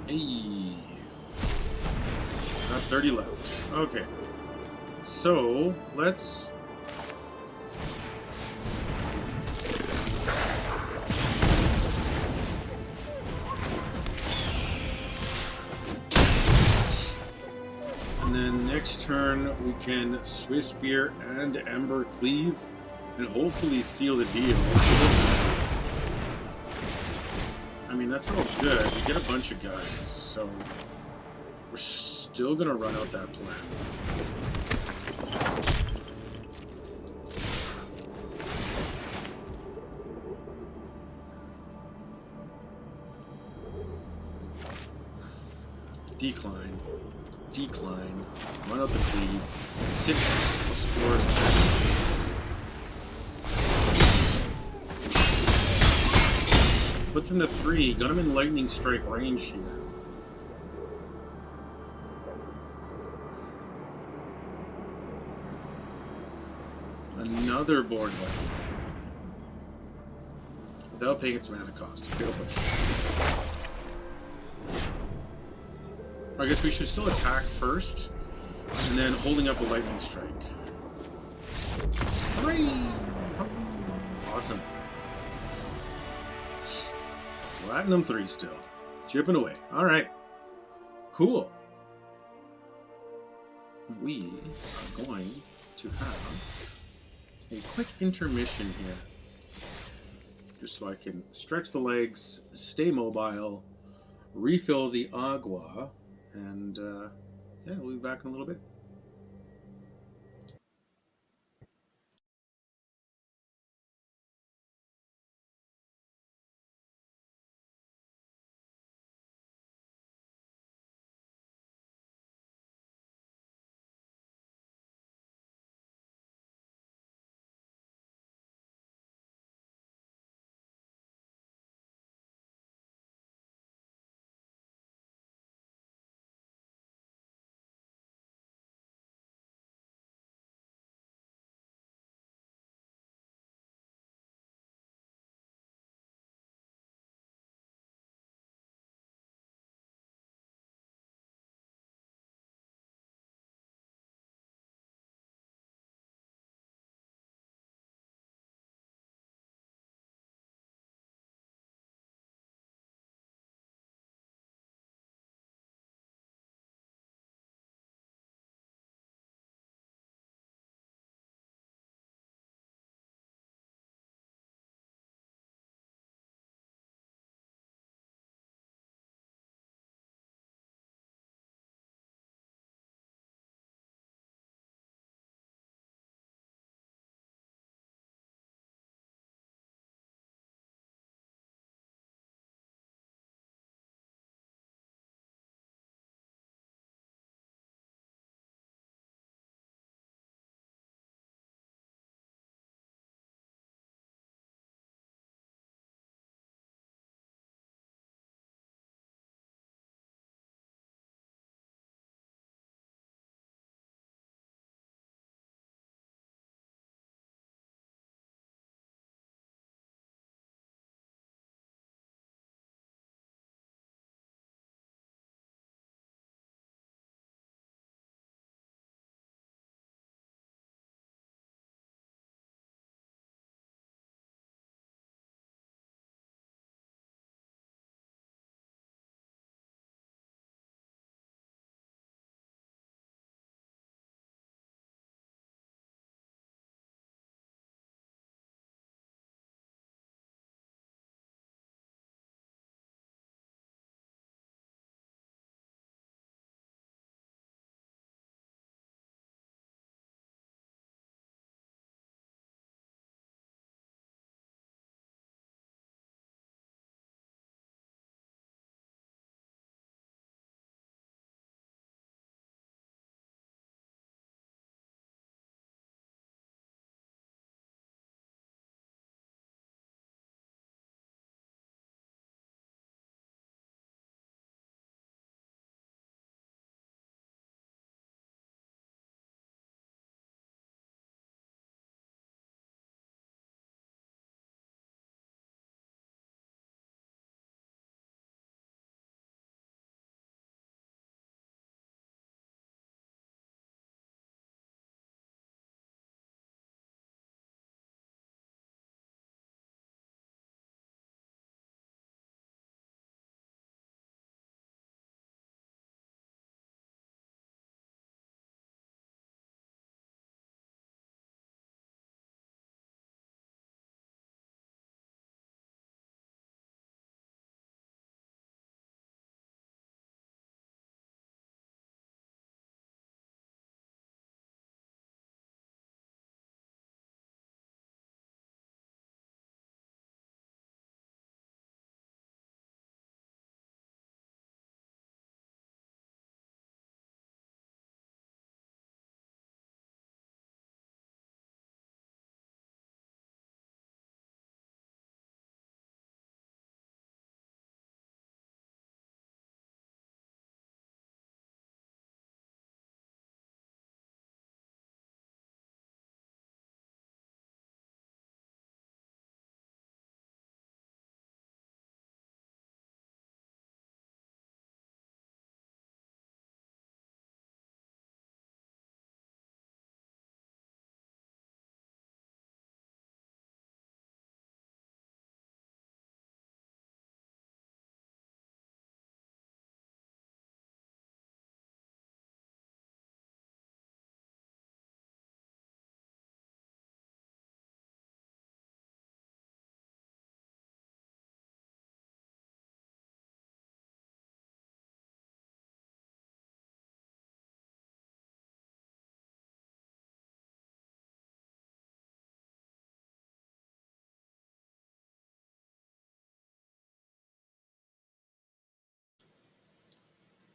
Hey. Got 30 left. Okay. So, let's... And then next turn we can Swiss Spear and Embercleave and hopefully seal the deal. I mean, that's all good. We get a bunch of guys, so we're still gonna run out that plan. Decline. Decline. Run out the cleave. 6 scores. Puts him to 3. Got him in lightning strike range here. Another board wipe. Without paying its mana cost. Fatal push. I guess we should still attack first, and then holding up a lightning strike. Hooray! Awesome. Platinum 3 still. Chipping away. Alright. Cool. We are going to have a quick intermission here. Just so I can stretch the legs, stay mobile, refill the agua, and yeah, we'll be back in a little bit.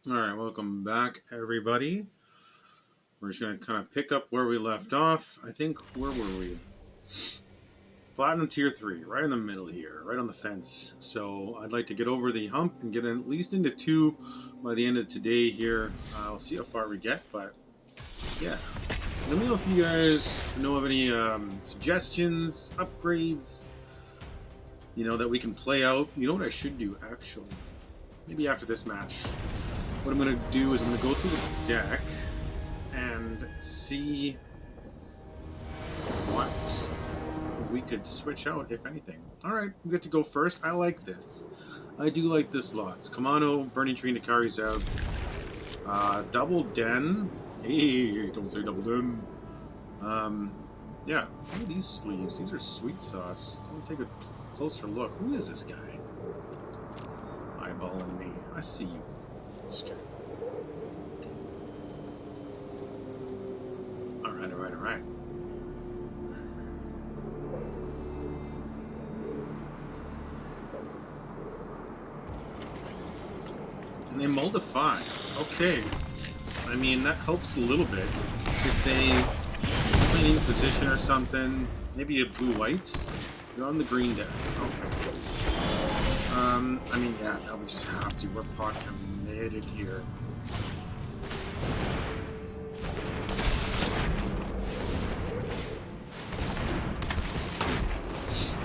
Alright, welcome back, everybody. We're just going to kind of pick up where we left off. I think, where were we? Platinum Tier 3, right in the middle here, right on the fence. So I'd like to get over the hump and get at least into 2 by the end of today here. I'll see how far we get, but yeah. Let me know if you guys know of any suggestions, upgrades, that we can play out. You know what I should do, actually? Maybe after this match. What I'm going to do is I'm going to go through the deck and see what we could switch out, if anything. Alright, we get to go first. I like this. I do like this lots. Kamano, Burning Tree, Nakari Zev. Double Den. Hey, don't say double den. Yeah. Look at these sleeves. These are sweet sauce. Let me take a closer look. Who is this guy? Eyeballing me. I see you. Just kidding. Alright. And they moldify. Okay. I mean, that helps a little bit. If they play in position or something, maybe a blue-white. You're on the green deck. Okay. I mean, yeah, that would just have to. We're pot committed here.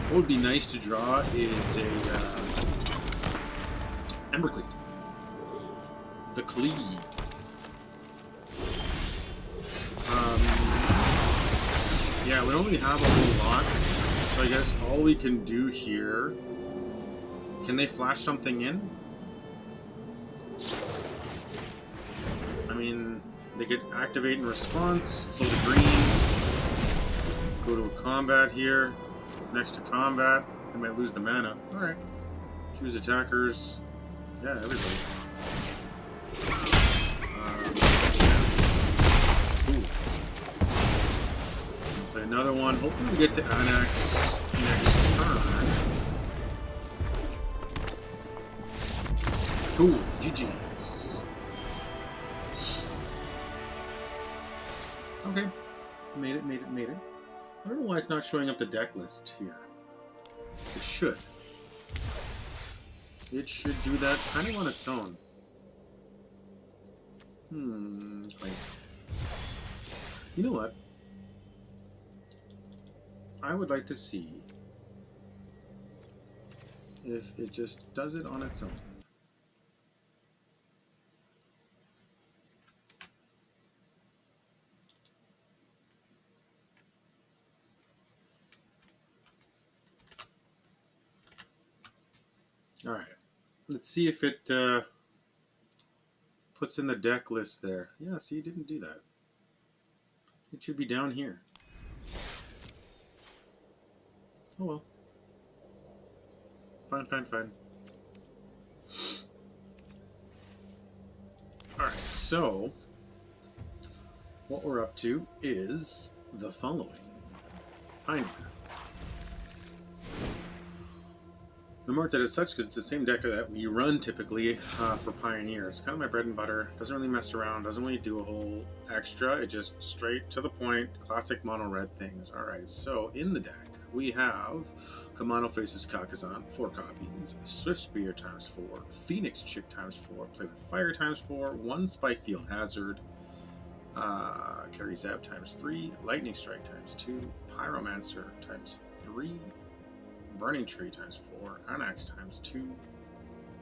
What would be nice to draw is a Embercleave. The Cleave. Yeah, we don't really have a whole lot, so I guess all we can do here... Can they flash something in? I mean, they could activate in response, flow to green, go to a combat here, next to combat, they might lose the mana. Alright. Choose attackers. Yeah, everybody. Cool. Play another one. Hopefully we get to Annex next turn. Cool. GG's. Okay. Made it. I don't know why it's not showing up the deck list here. It should. It should do that kind of on its own. Wait. You know what? I would like to see if it just does it on its own. Alright. Let's see if it puts in the deck list there. Yeah, see, it didn't do that. It should be down here. Oh well. Fine. Alright, so what we're up to is the following. Pioneer. Remark that it's such because it's the same deck that we run typically for Pioneer. It's kind of my bread and butter. Doesn't really mess around. Doesn't really do a whole extra. It just straight to the point. Classic mono red things. Alright, so in the deck we have Kamano Faces Kakazan, 4 copies. Swift Spear ×4. Phoenix Chick ×4. Play with Fire ×4. 1 Spike Field Hazard. Carry Zap ×3. Lightning Strike ×2. Pyromancer ×3. Burning Tree ×4, Anax ×2,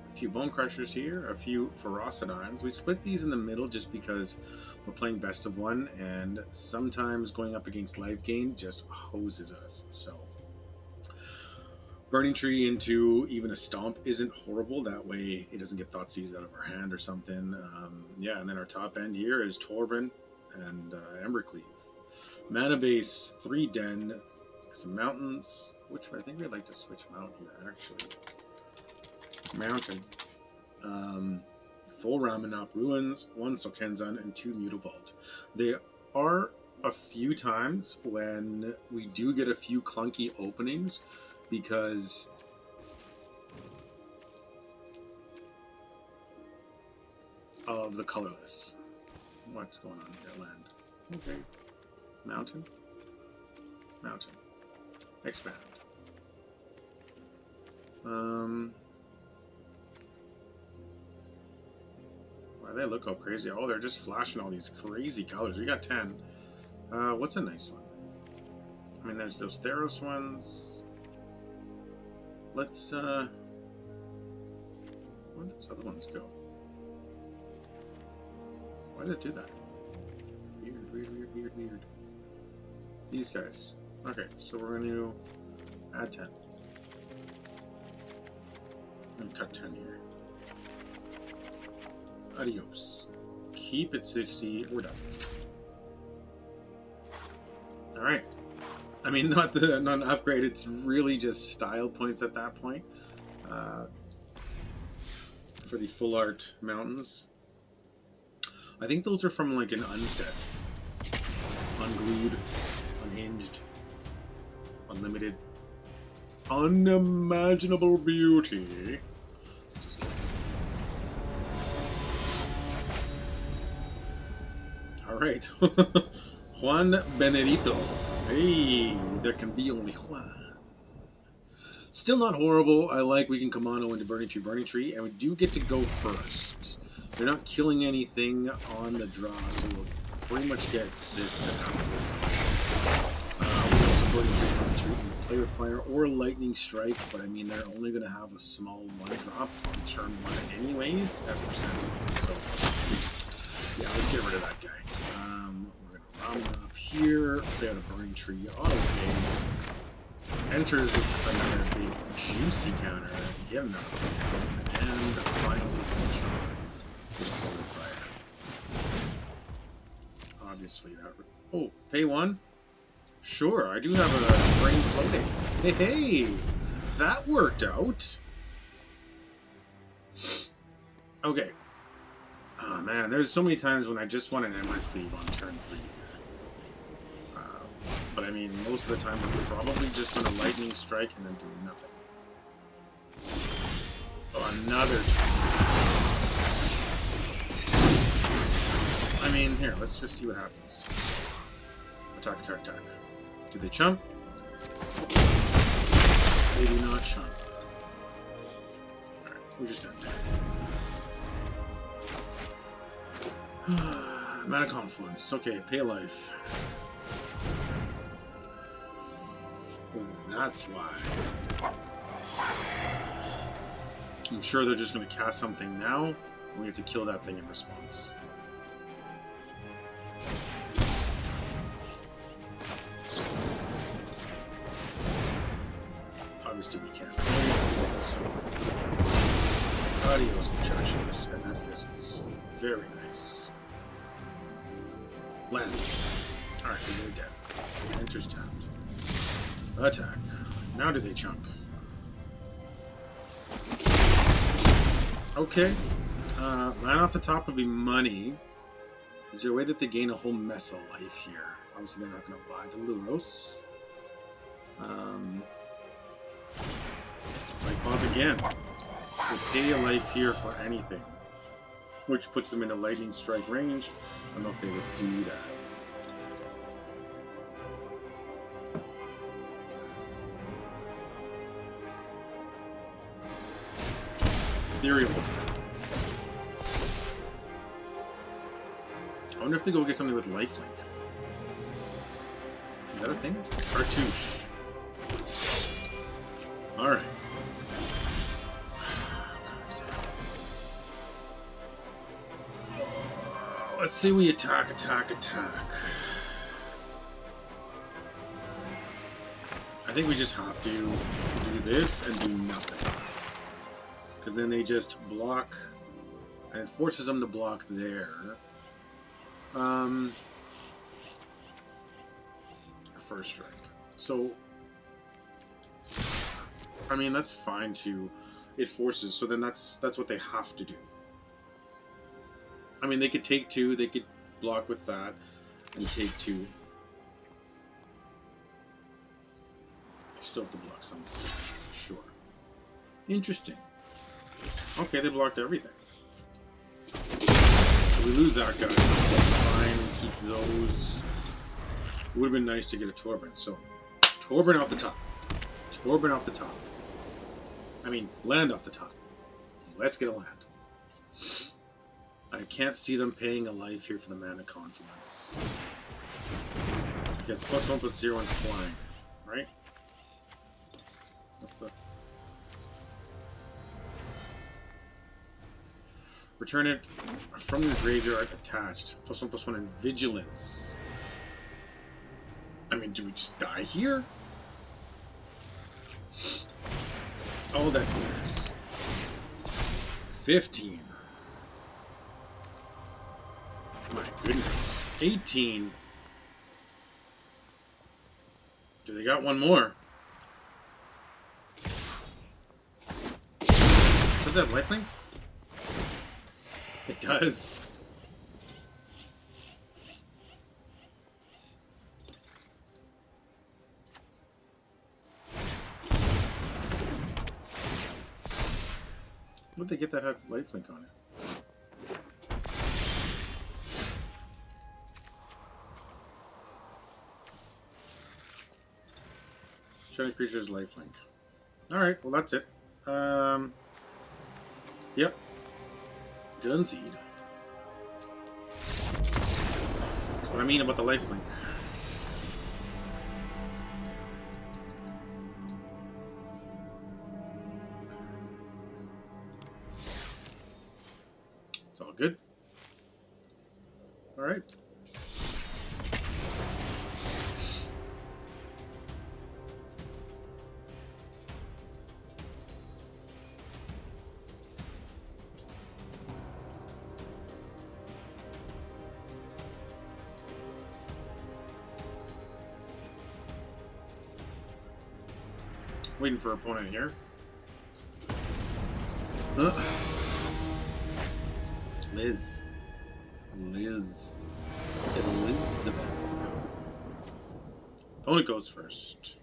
a few Bone Crushers here, a few Ferocidines. We split these in the middle just because we're playing best of one, and sometimes going up against life gain just hoses us. So, Burning Tree into even a Stomp isn't horrible. That way it doesn't get Thoughtseize out of our hand or something. Yeah, and then our top end here is Torben and Embercleave. Mana base, 3 Den, some mountains, which I think we'd like to switch them out here, actually. Mountain. Full Ramanop Ruins, 1 Sokenzan, and 2 Mutavault. There are a few times when we do get a few clunky openings, because of the colorless. What's going on here? Land. Okay. Mountain. Mountain. Expand. Why they look all crazy? Oh, they're just flashing all these crazy colors. We got 10. What's a nice one? I mean, there's those Theros ones. Let's, where'd those other ones go? Why did it do that? Weird, weird, weird, weird, weird. These guys. Okay, so we're going to add 10. I'm going to cut 10 here. Adios. Keep it 60. We're done. Alright. I mean, not an upgrade. It's really just style points at that point. For the full art mountains. I think those are from like an unset. Unglued. Unhinged. Unlimited. Unimaginable beauty. Just kidding. Alright. Juan Benedito. Hey, there can be only Juan. Still not horrible. I like we can Kamano into Burning Tree, and we do get to go first. They're not killing anything on the draw, so we'll pretty much get this to happen. We also Burning Tree, Player Fire, or Lightning Strike, but I mean, they're only going to have a small one drop on turn 1 anyways, as percentage. So, yeah, let's get rid of that guy. We're going to round him up here, play out a Burning Tree, auto game. Enters with another big juicy counter, get another one, and finally finish fire. Obviously that. Oh, pay 1? Sure, I do have a brain floating. Hey, that worked out. Okay. Oh man, there's so many times when I just want an Emerald Cleave on turn 3. But I mean, most of the time we're probably just going to Lightning Strike and then do nothing. Oh, another turn. I mean, here, let's just see what happens. Attack, attack, attack. Do they chump? They do not chump. Alright, we just end. Mana Confluence. Okay, pay life. That's why. I'm sure they're just going to cast something now, and we have to kill that thing in response. Obviously we can't. So, adios, muchachos, and that fizzles. Very nice. Land. Alright, they're dead. Enters tapped. Attack. Now do they jump? Okay. Land off the top would be money. Is there a way that they gain a whole mess of life here? Obviously they're not going to buy the Luros. Like pause again. They pay a life here for anything. Which puts them in a Lightning Strike range. I don't know if they would do that. Ethereal. I wonder if they go get something with lifelink. Is that a thing? Cartouche. Alright. Let's say we attack, attack, attack. I think we just have to do this and do nothing. Because then they just block, and it forces them to block there. First strike. So, I mean, that's fine too. It forces, so then that's what they have to do. I mean, they could take 2, they could block with that, and take 2. Still have to block something. Sure. Interesting. Okay, they blocked everything. we lose that guy. That's fine. Keep those. It would have been nice to get a Torben. So, Torben off the top. Torben off the top. I mean, land off the top. Let's get a land. I can't see them paying a life here for the Mana Confluence. Okay, it's +1 +0 and flying, right? What's the... Return it from the graveyard attached. +1 +1 in vigilance. I mean, do we just die here? Oh, that clears. 15. My goodness. 18. Do they got one more? Does that have lifelink? It does. Would they get that have lifelink on it? Shiny creature's lifelink. Alright, well that's it. Yep. Gunseed. That's what I mean about the lifelink. It's all good. Alright. Waiting for opponent here. Liz. Elizabeth. Opponent goes first.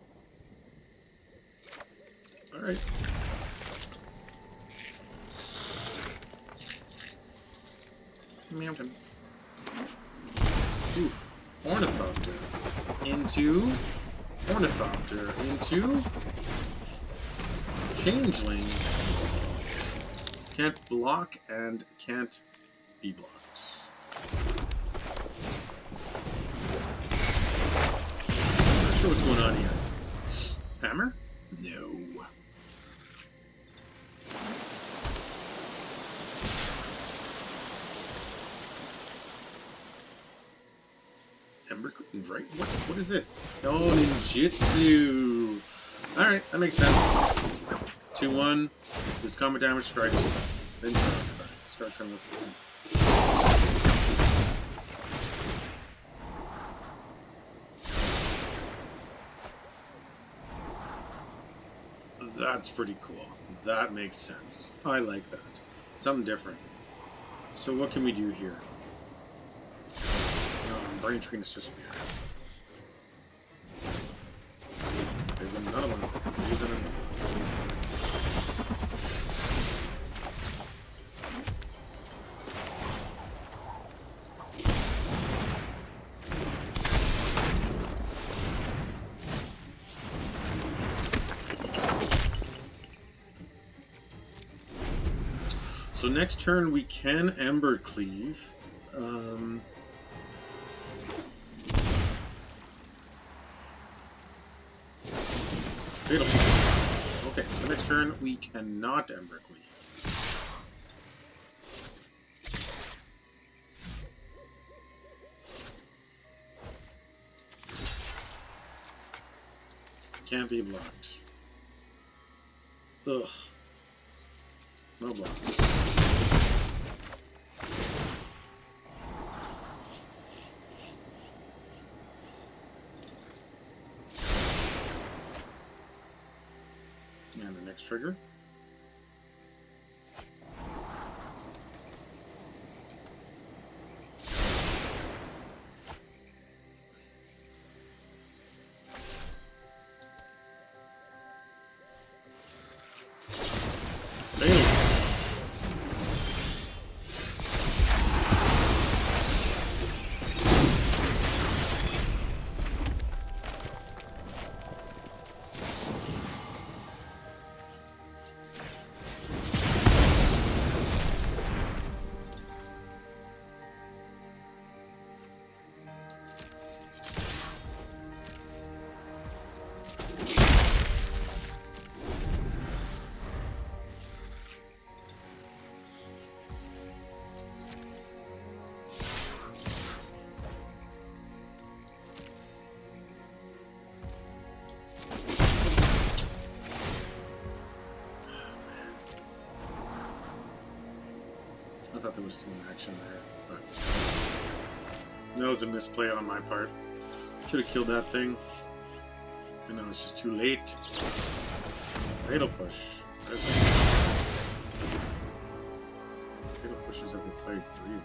Alright. Mountain. Oof. Ornithopter. Into Ornithopter. Into Changeling. Can't block and can't be blocked. Not sure what's going on here. Hammer? No. Ember, right? What is this? Oh, ninjutsu. Alright, that makes sense. 2-1. Just combat damage, strike. Then start from this. That's pretty cool. That makes sense. I like that. Something different. So what can we do here? Brain Tree is just weird. There's another one. Use another one. So next turn we can Ember Cleave. Fatal. Okay, so next turn we cannot Ember Cleave. Can't be blocked. Ugh. No blocks. And the next trigger. there was some action there, but that was a misplay on my part. Should have killed that thing. I know it's just too late. Fatal push. Fatal pushes have we played 3 of them.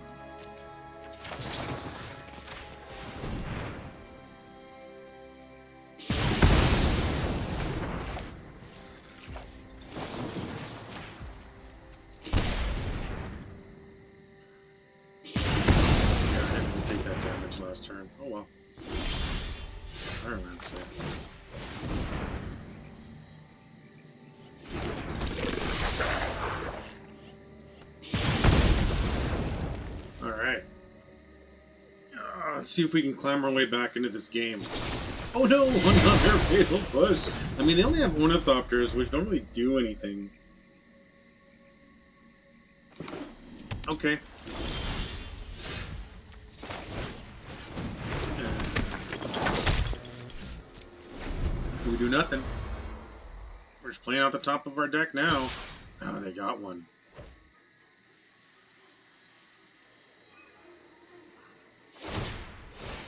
Last turn. Oh well. Pyromancer. Alright. Let's see if we can climb our way back into this game. Oh no! Another fatal push! I mean, they only have Ornithopters, which don't really do anything. Okay. We do nothing. We're just playing off the top of our deck now. Oh, they got one.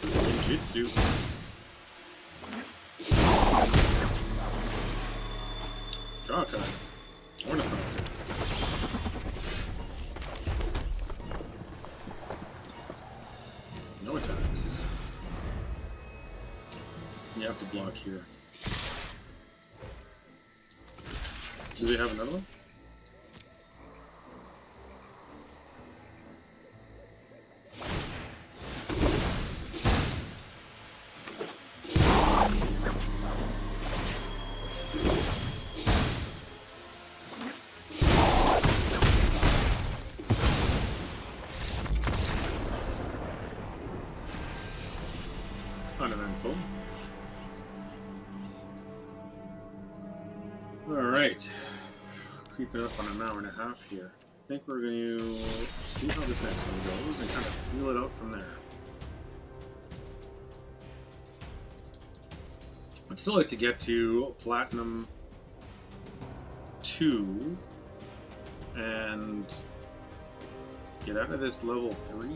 Ninjutsu. Draw cut. Ornithopter. No attacks. You have to block here. Do they have another one? Uneventful. Alright. Creeping up on an hour and a half here. I think we're going to see how this next one goes and kind of feel it out from there. I'd still like to get to Platinum 2 and get out of this level 3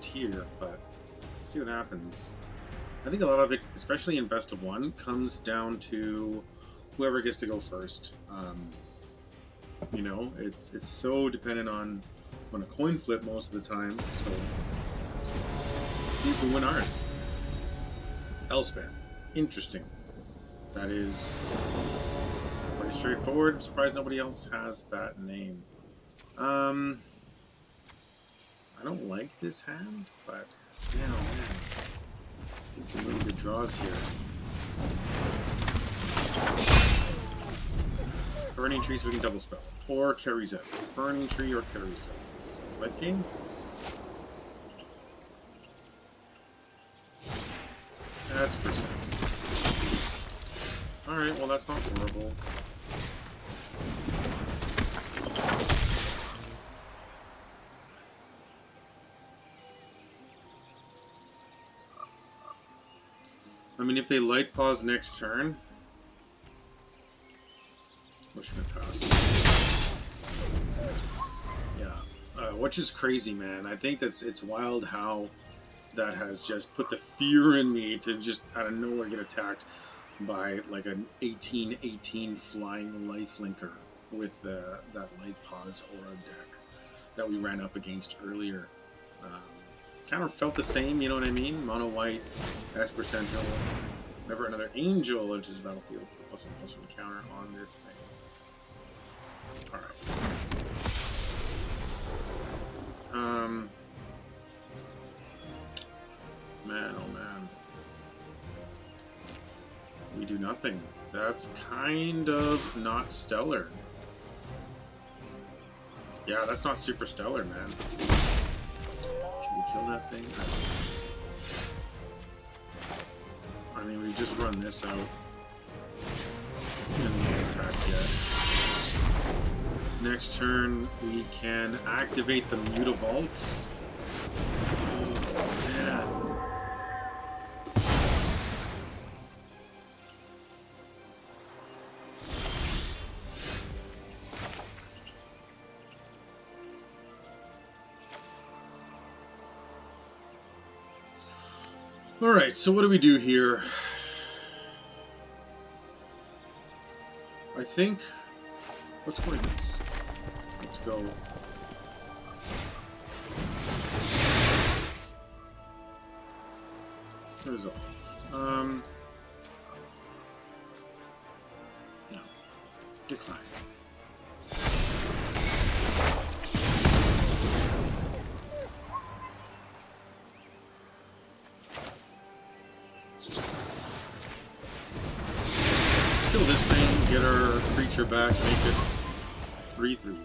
tier, but see what happens. I think a lot of it, especially in Best of 1, comes down to whoever gets to go first. You know, it's so dependent on a coin flip most of the time. So see if we win ours. Elspeth, interesting. That is pretty straightforward. I'm surprised nobody else has that name. I don't like this hand, but man, oh man, get some really good draws here. Burning Tree so we can double spell. Or carries out. Burning Tree or carries out. Red King? As percent. Alright, well that's not horrible. I mean, if they light pause next turn, which should pass. Yeah, which is crazy, man. I think it's wild how that has just put the fear in me to just out of nowhere get attacked by like an 18/18 flying lifelinker with that light pause aura deck that we ran up against earlier. Kind of felt the same, you know what I mean? Mono white, Esper Sentinel, never another angel enters battlefield. +1/+1 counter on this thing. Alright. Man, oh man. We do nothing. That's kind of not stellar. Yeah, that's not super stellar, man. Should we kill that thing? I mean, we just run this out. And we don't attack yet. Next turn, we can activate the Mutavault. Oh, man. Alright, so what do we do here? I think... Let's go like this. Let's go... Resolve. No. Decline. Kill this thing, get our creature back, make it 3/3.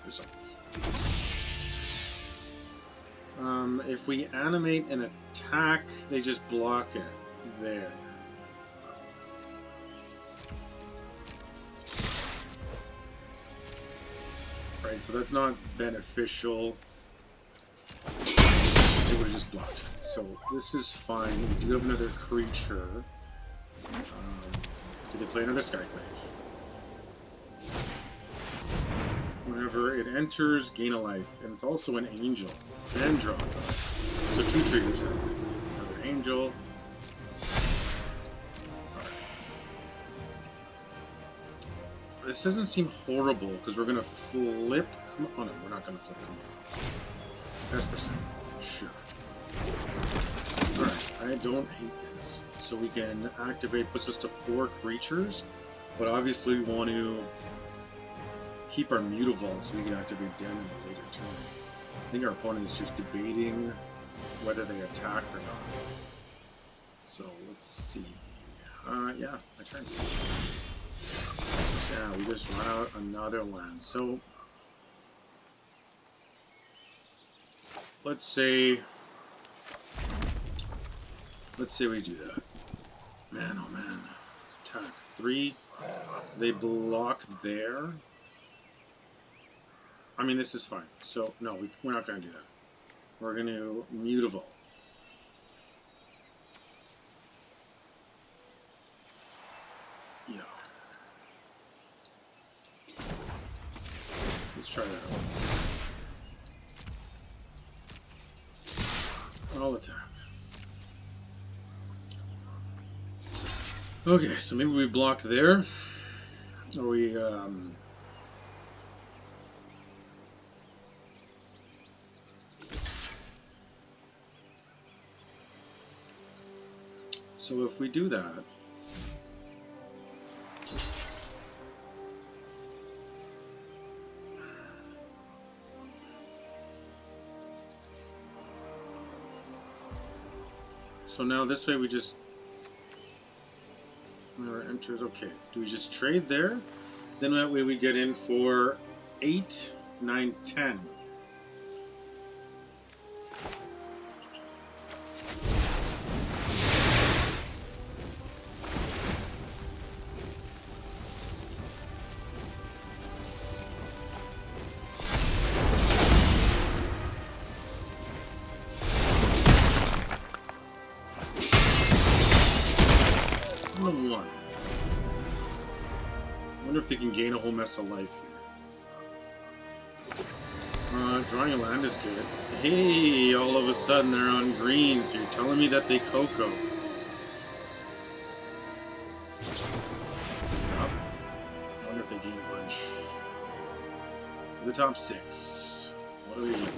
Resolve. If we animate an attack, they just block it. There. Right, so that's not beneficial. It would have just blocked. So this is fine. We do have another creature. Do they play another Skyclave? Whenever it enters, gain a life. And it's also an angel. Then draw a card. So 2 triggers happen. So another angel. This doesn't seem horrible because we're going to flip. Oh no, we're not going to flip. Best percent. Sure. Alright, I don't hate this. So we can activate, puts us to 4 creatures, but obviously we want to keep our Mutavault so we can activate them in a later turn. I think our opponent is just debating whether they attack or not. So let's see. Yeah, my turn. Yeah, we just run out another land. So let's say we do that. Man, oh man. Attack 3. They block there. I mean, this is fine. So, no, we're not going to do that. We're going to Mutavault. Yeah. Let's try that out. I'll attack. Okay, so maybe we block there. Or we, So if we do that, so now this way we just, whenever it enters, okay, do we just trade there? Then that way we get in for 8, 9, 10. One. I wonder if they can gain a whole mess of life here. Drawing a land is good. Hey, all of a sudden they're on green, so you're telling me that they Coco. I wonder if they gain a bunch. The top 6. What do we get here?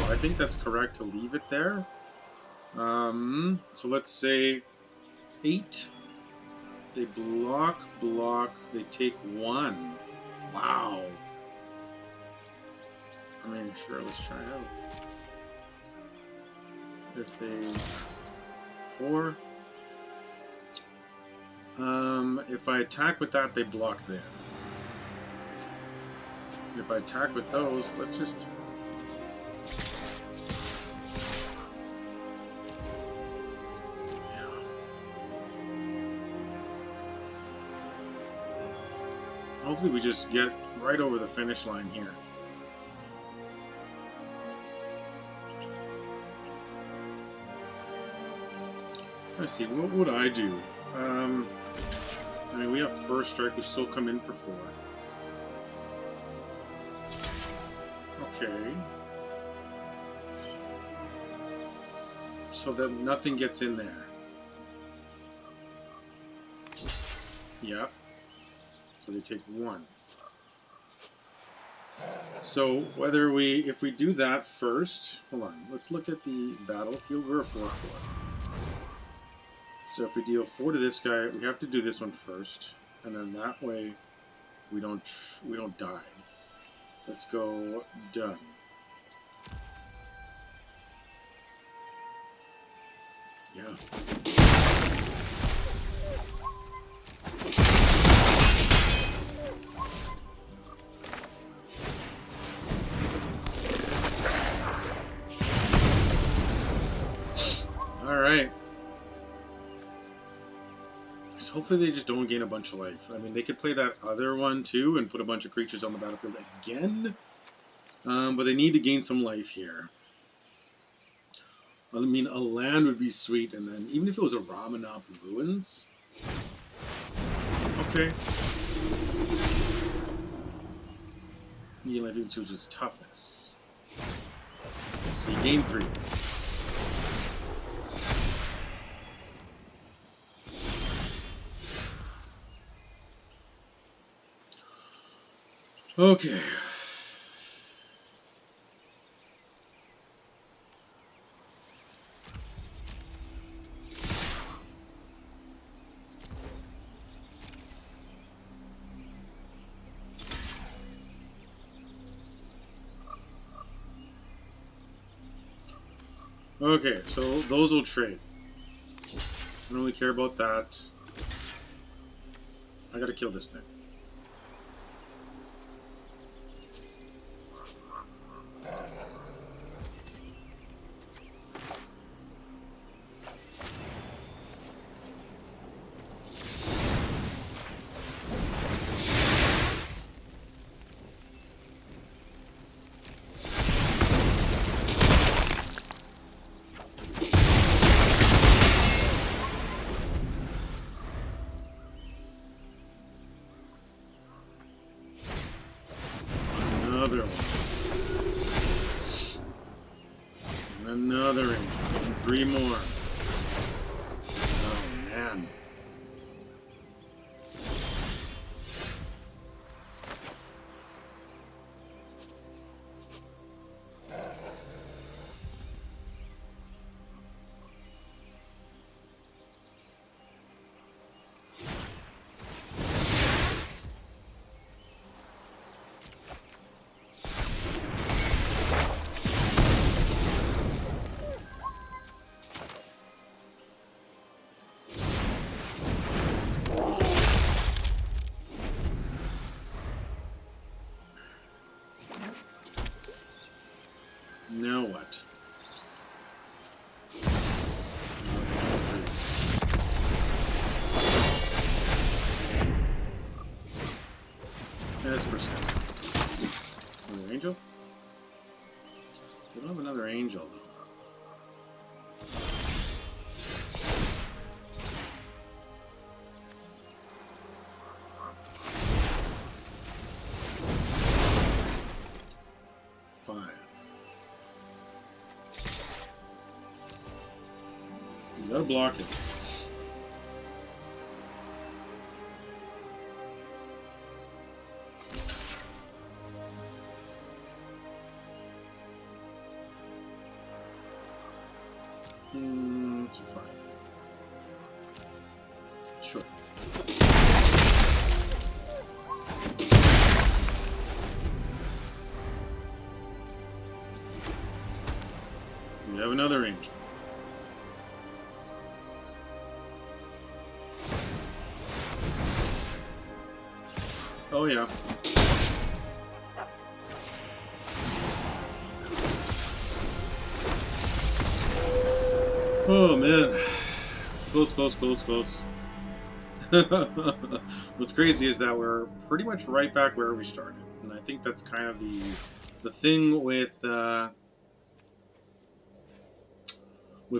I think that's correct to leave it there. So let's say 8. They block, they take 1. Wow. I mean, sure, let's try it out. If they 4. If I attack with that, they block there. If I attack with those, let's just... Hopefully we just get right over the finish line here. Let's see, what would I do? I mean, we have first strike, we still come in for 4. Okay. So that nothing gets in there. Yeah. So they take 1. So if we do that first, hold on, let's look at the battlefield. We're a 4/4. So if we deal 4 to this guy, we have to do this one first, and then that way we don't die. Let's go done. Yeah. All right. So hopefully they just don't gain a bunch of life. I mean, they could play that other one too and put a bunch of creatures on the battlefield again. But they need to gain some life here. I mean, a land would be sweet, and then even if it was a Ramunap Ruins. Okay. You life equal to his toughness. So you gain 3. Okay. Okay, so those will trade. I don't really care about that. I gotta kill this thing. Another one. And another angel. And 3 more. Oh, man. Now what? That's percent. Another angel? We don't have another angel, though. You gotta block it. It's a 5. Sure. We have another angel. Oh yeah. Oh man. Close, close, close, close. What's crazy is that we're pretty much right back where we started. And I think that's kind of the thing with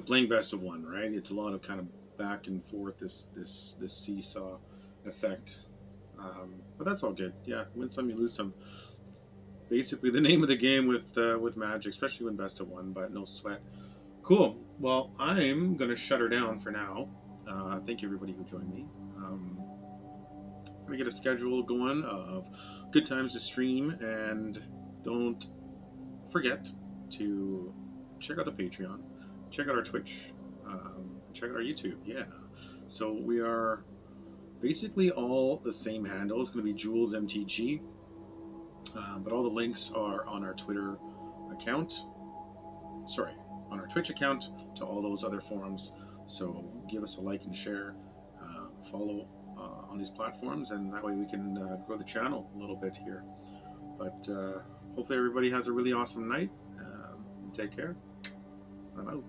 playing best of one, right? It's a lot of kind of back and forth, this seesaw. effect. But that's all good. Yeah, win some, you lose some. Basically, the name of the game with Magic, especially when best of one. But no sweat. Cool. Well, I'm gonna shut her down for now. Thank you everybody who joined me. I'm gonna get a schedule going of good times to stream, and don't forget to check out the Patreon, check out our Twitch, check out our YouTube. Yeah. So we are basically all the same handle. It's going to be Jules MTG, but all the links are on our Twitter account. Sorry, on our Twitch account to all those other forums. So give us a like and share, follow on these platforms, and that way we can grow the channel a little bit here. But hopefully everybody has a really awesome night. Take care. I'm out.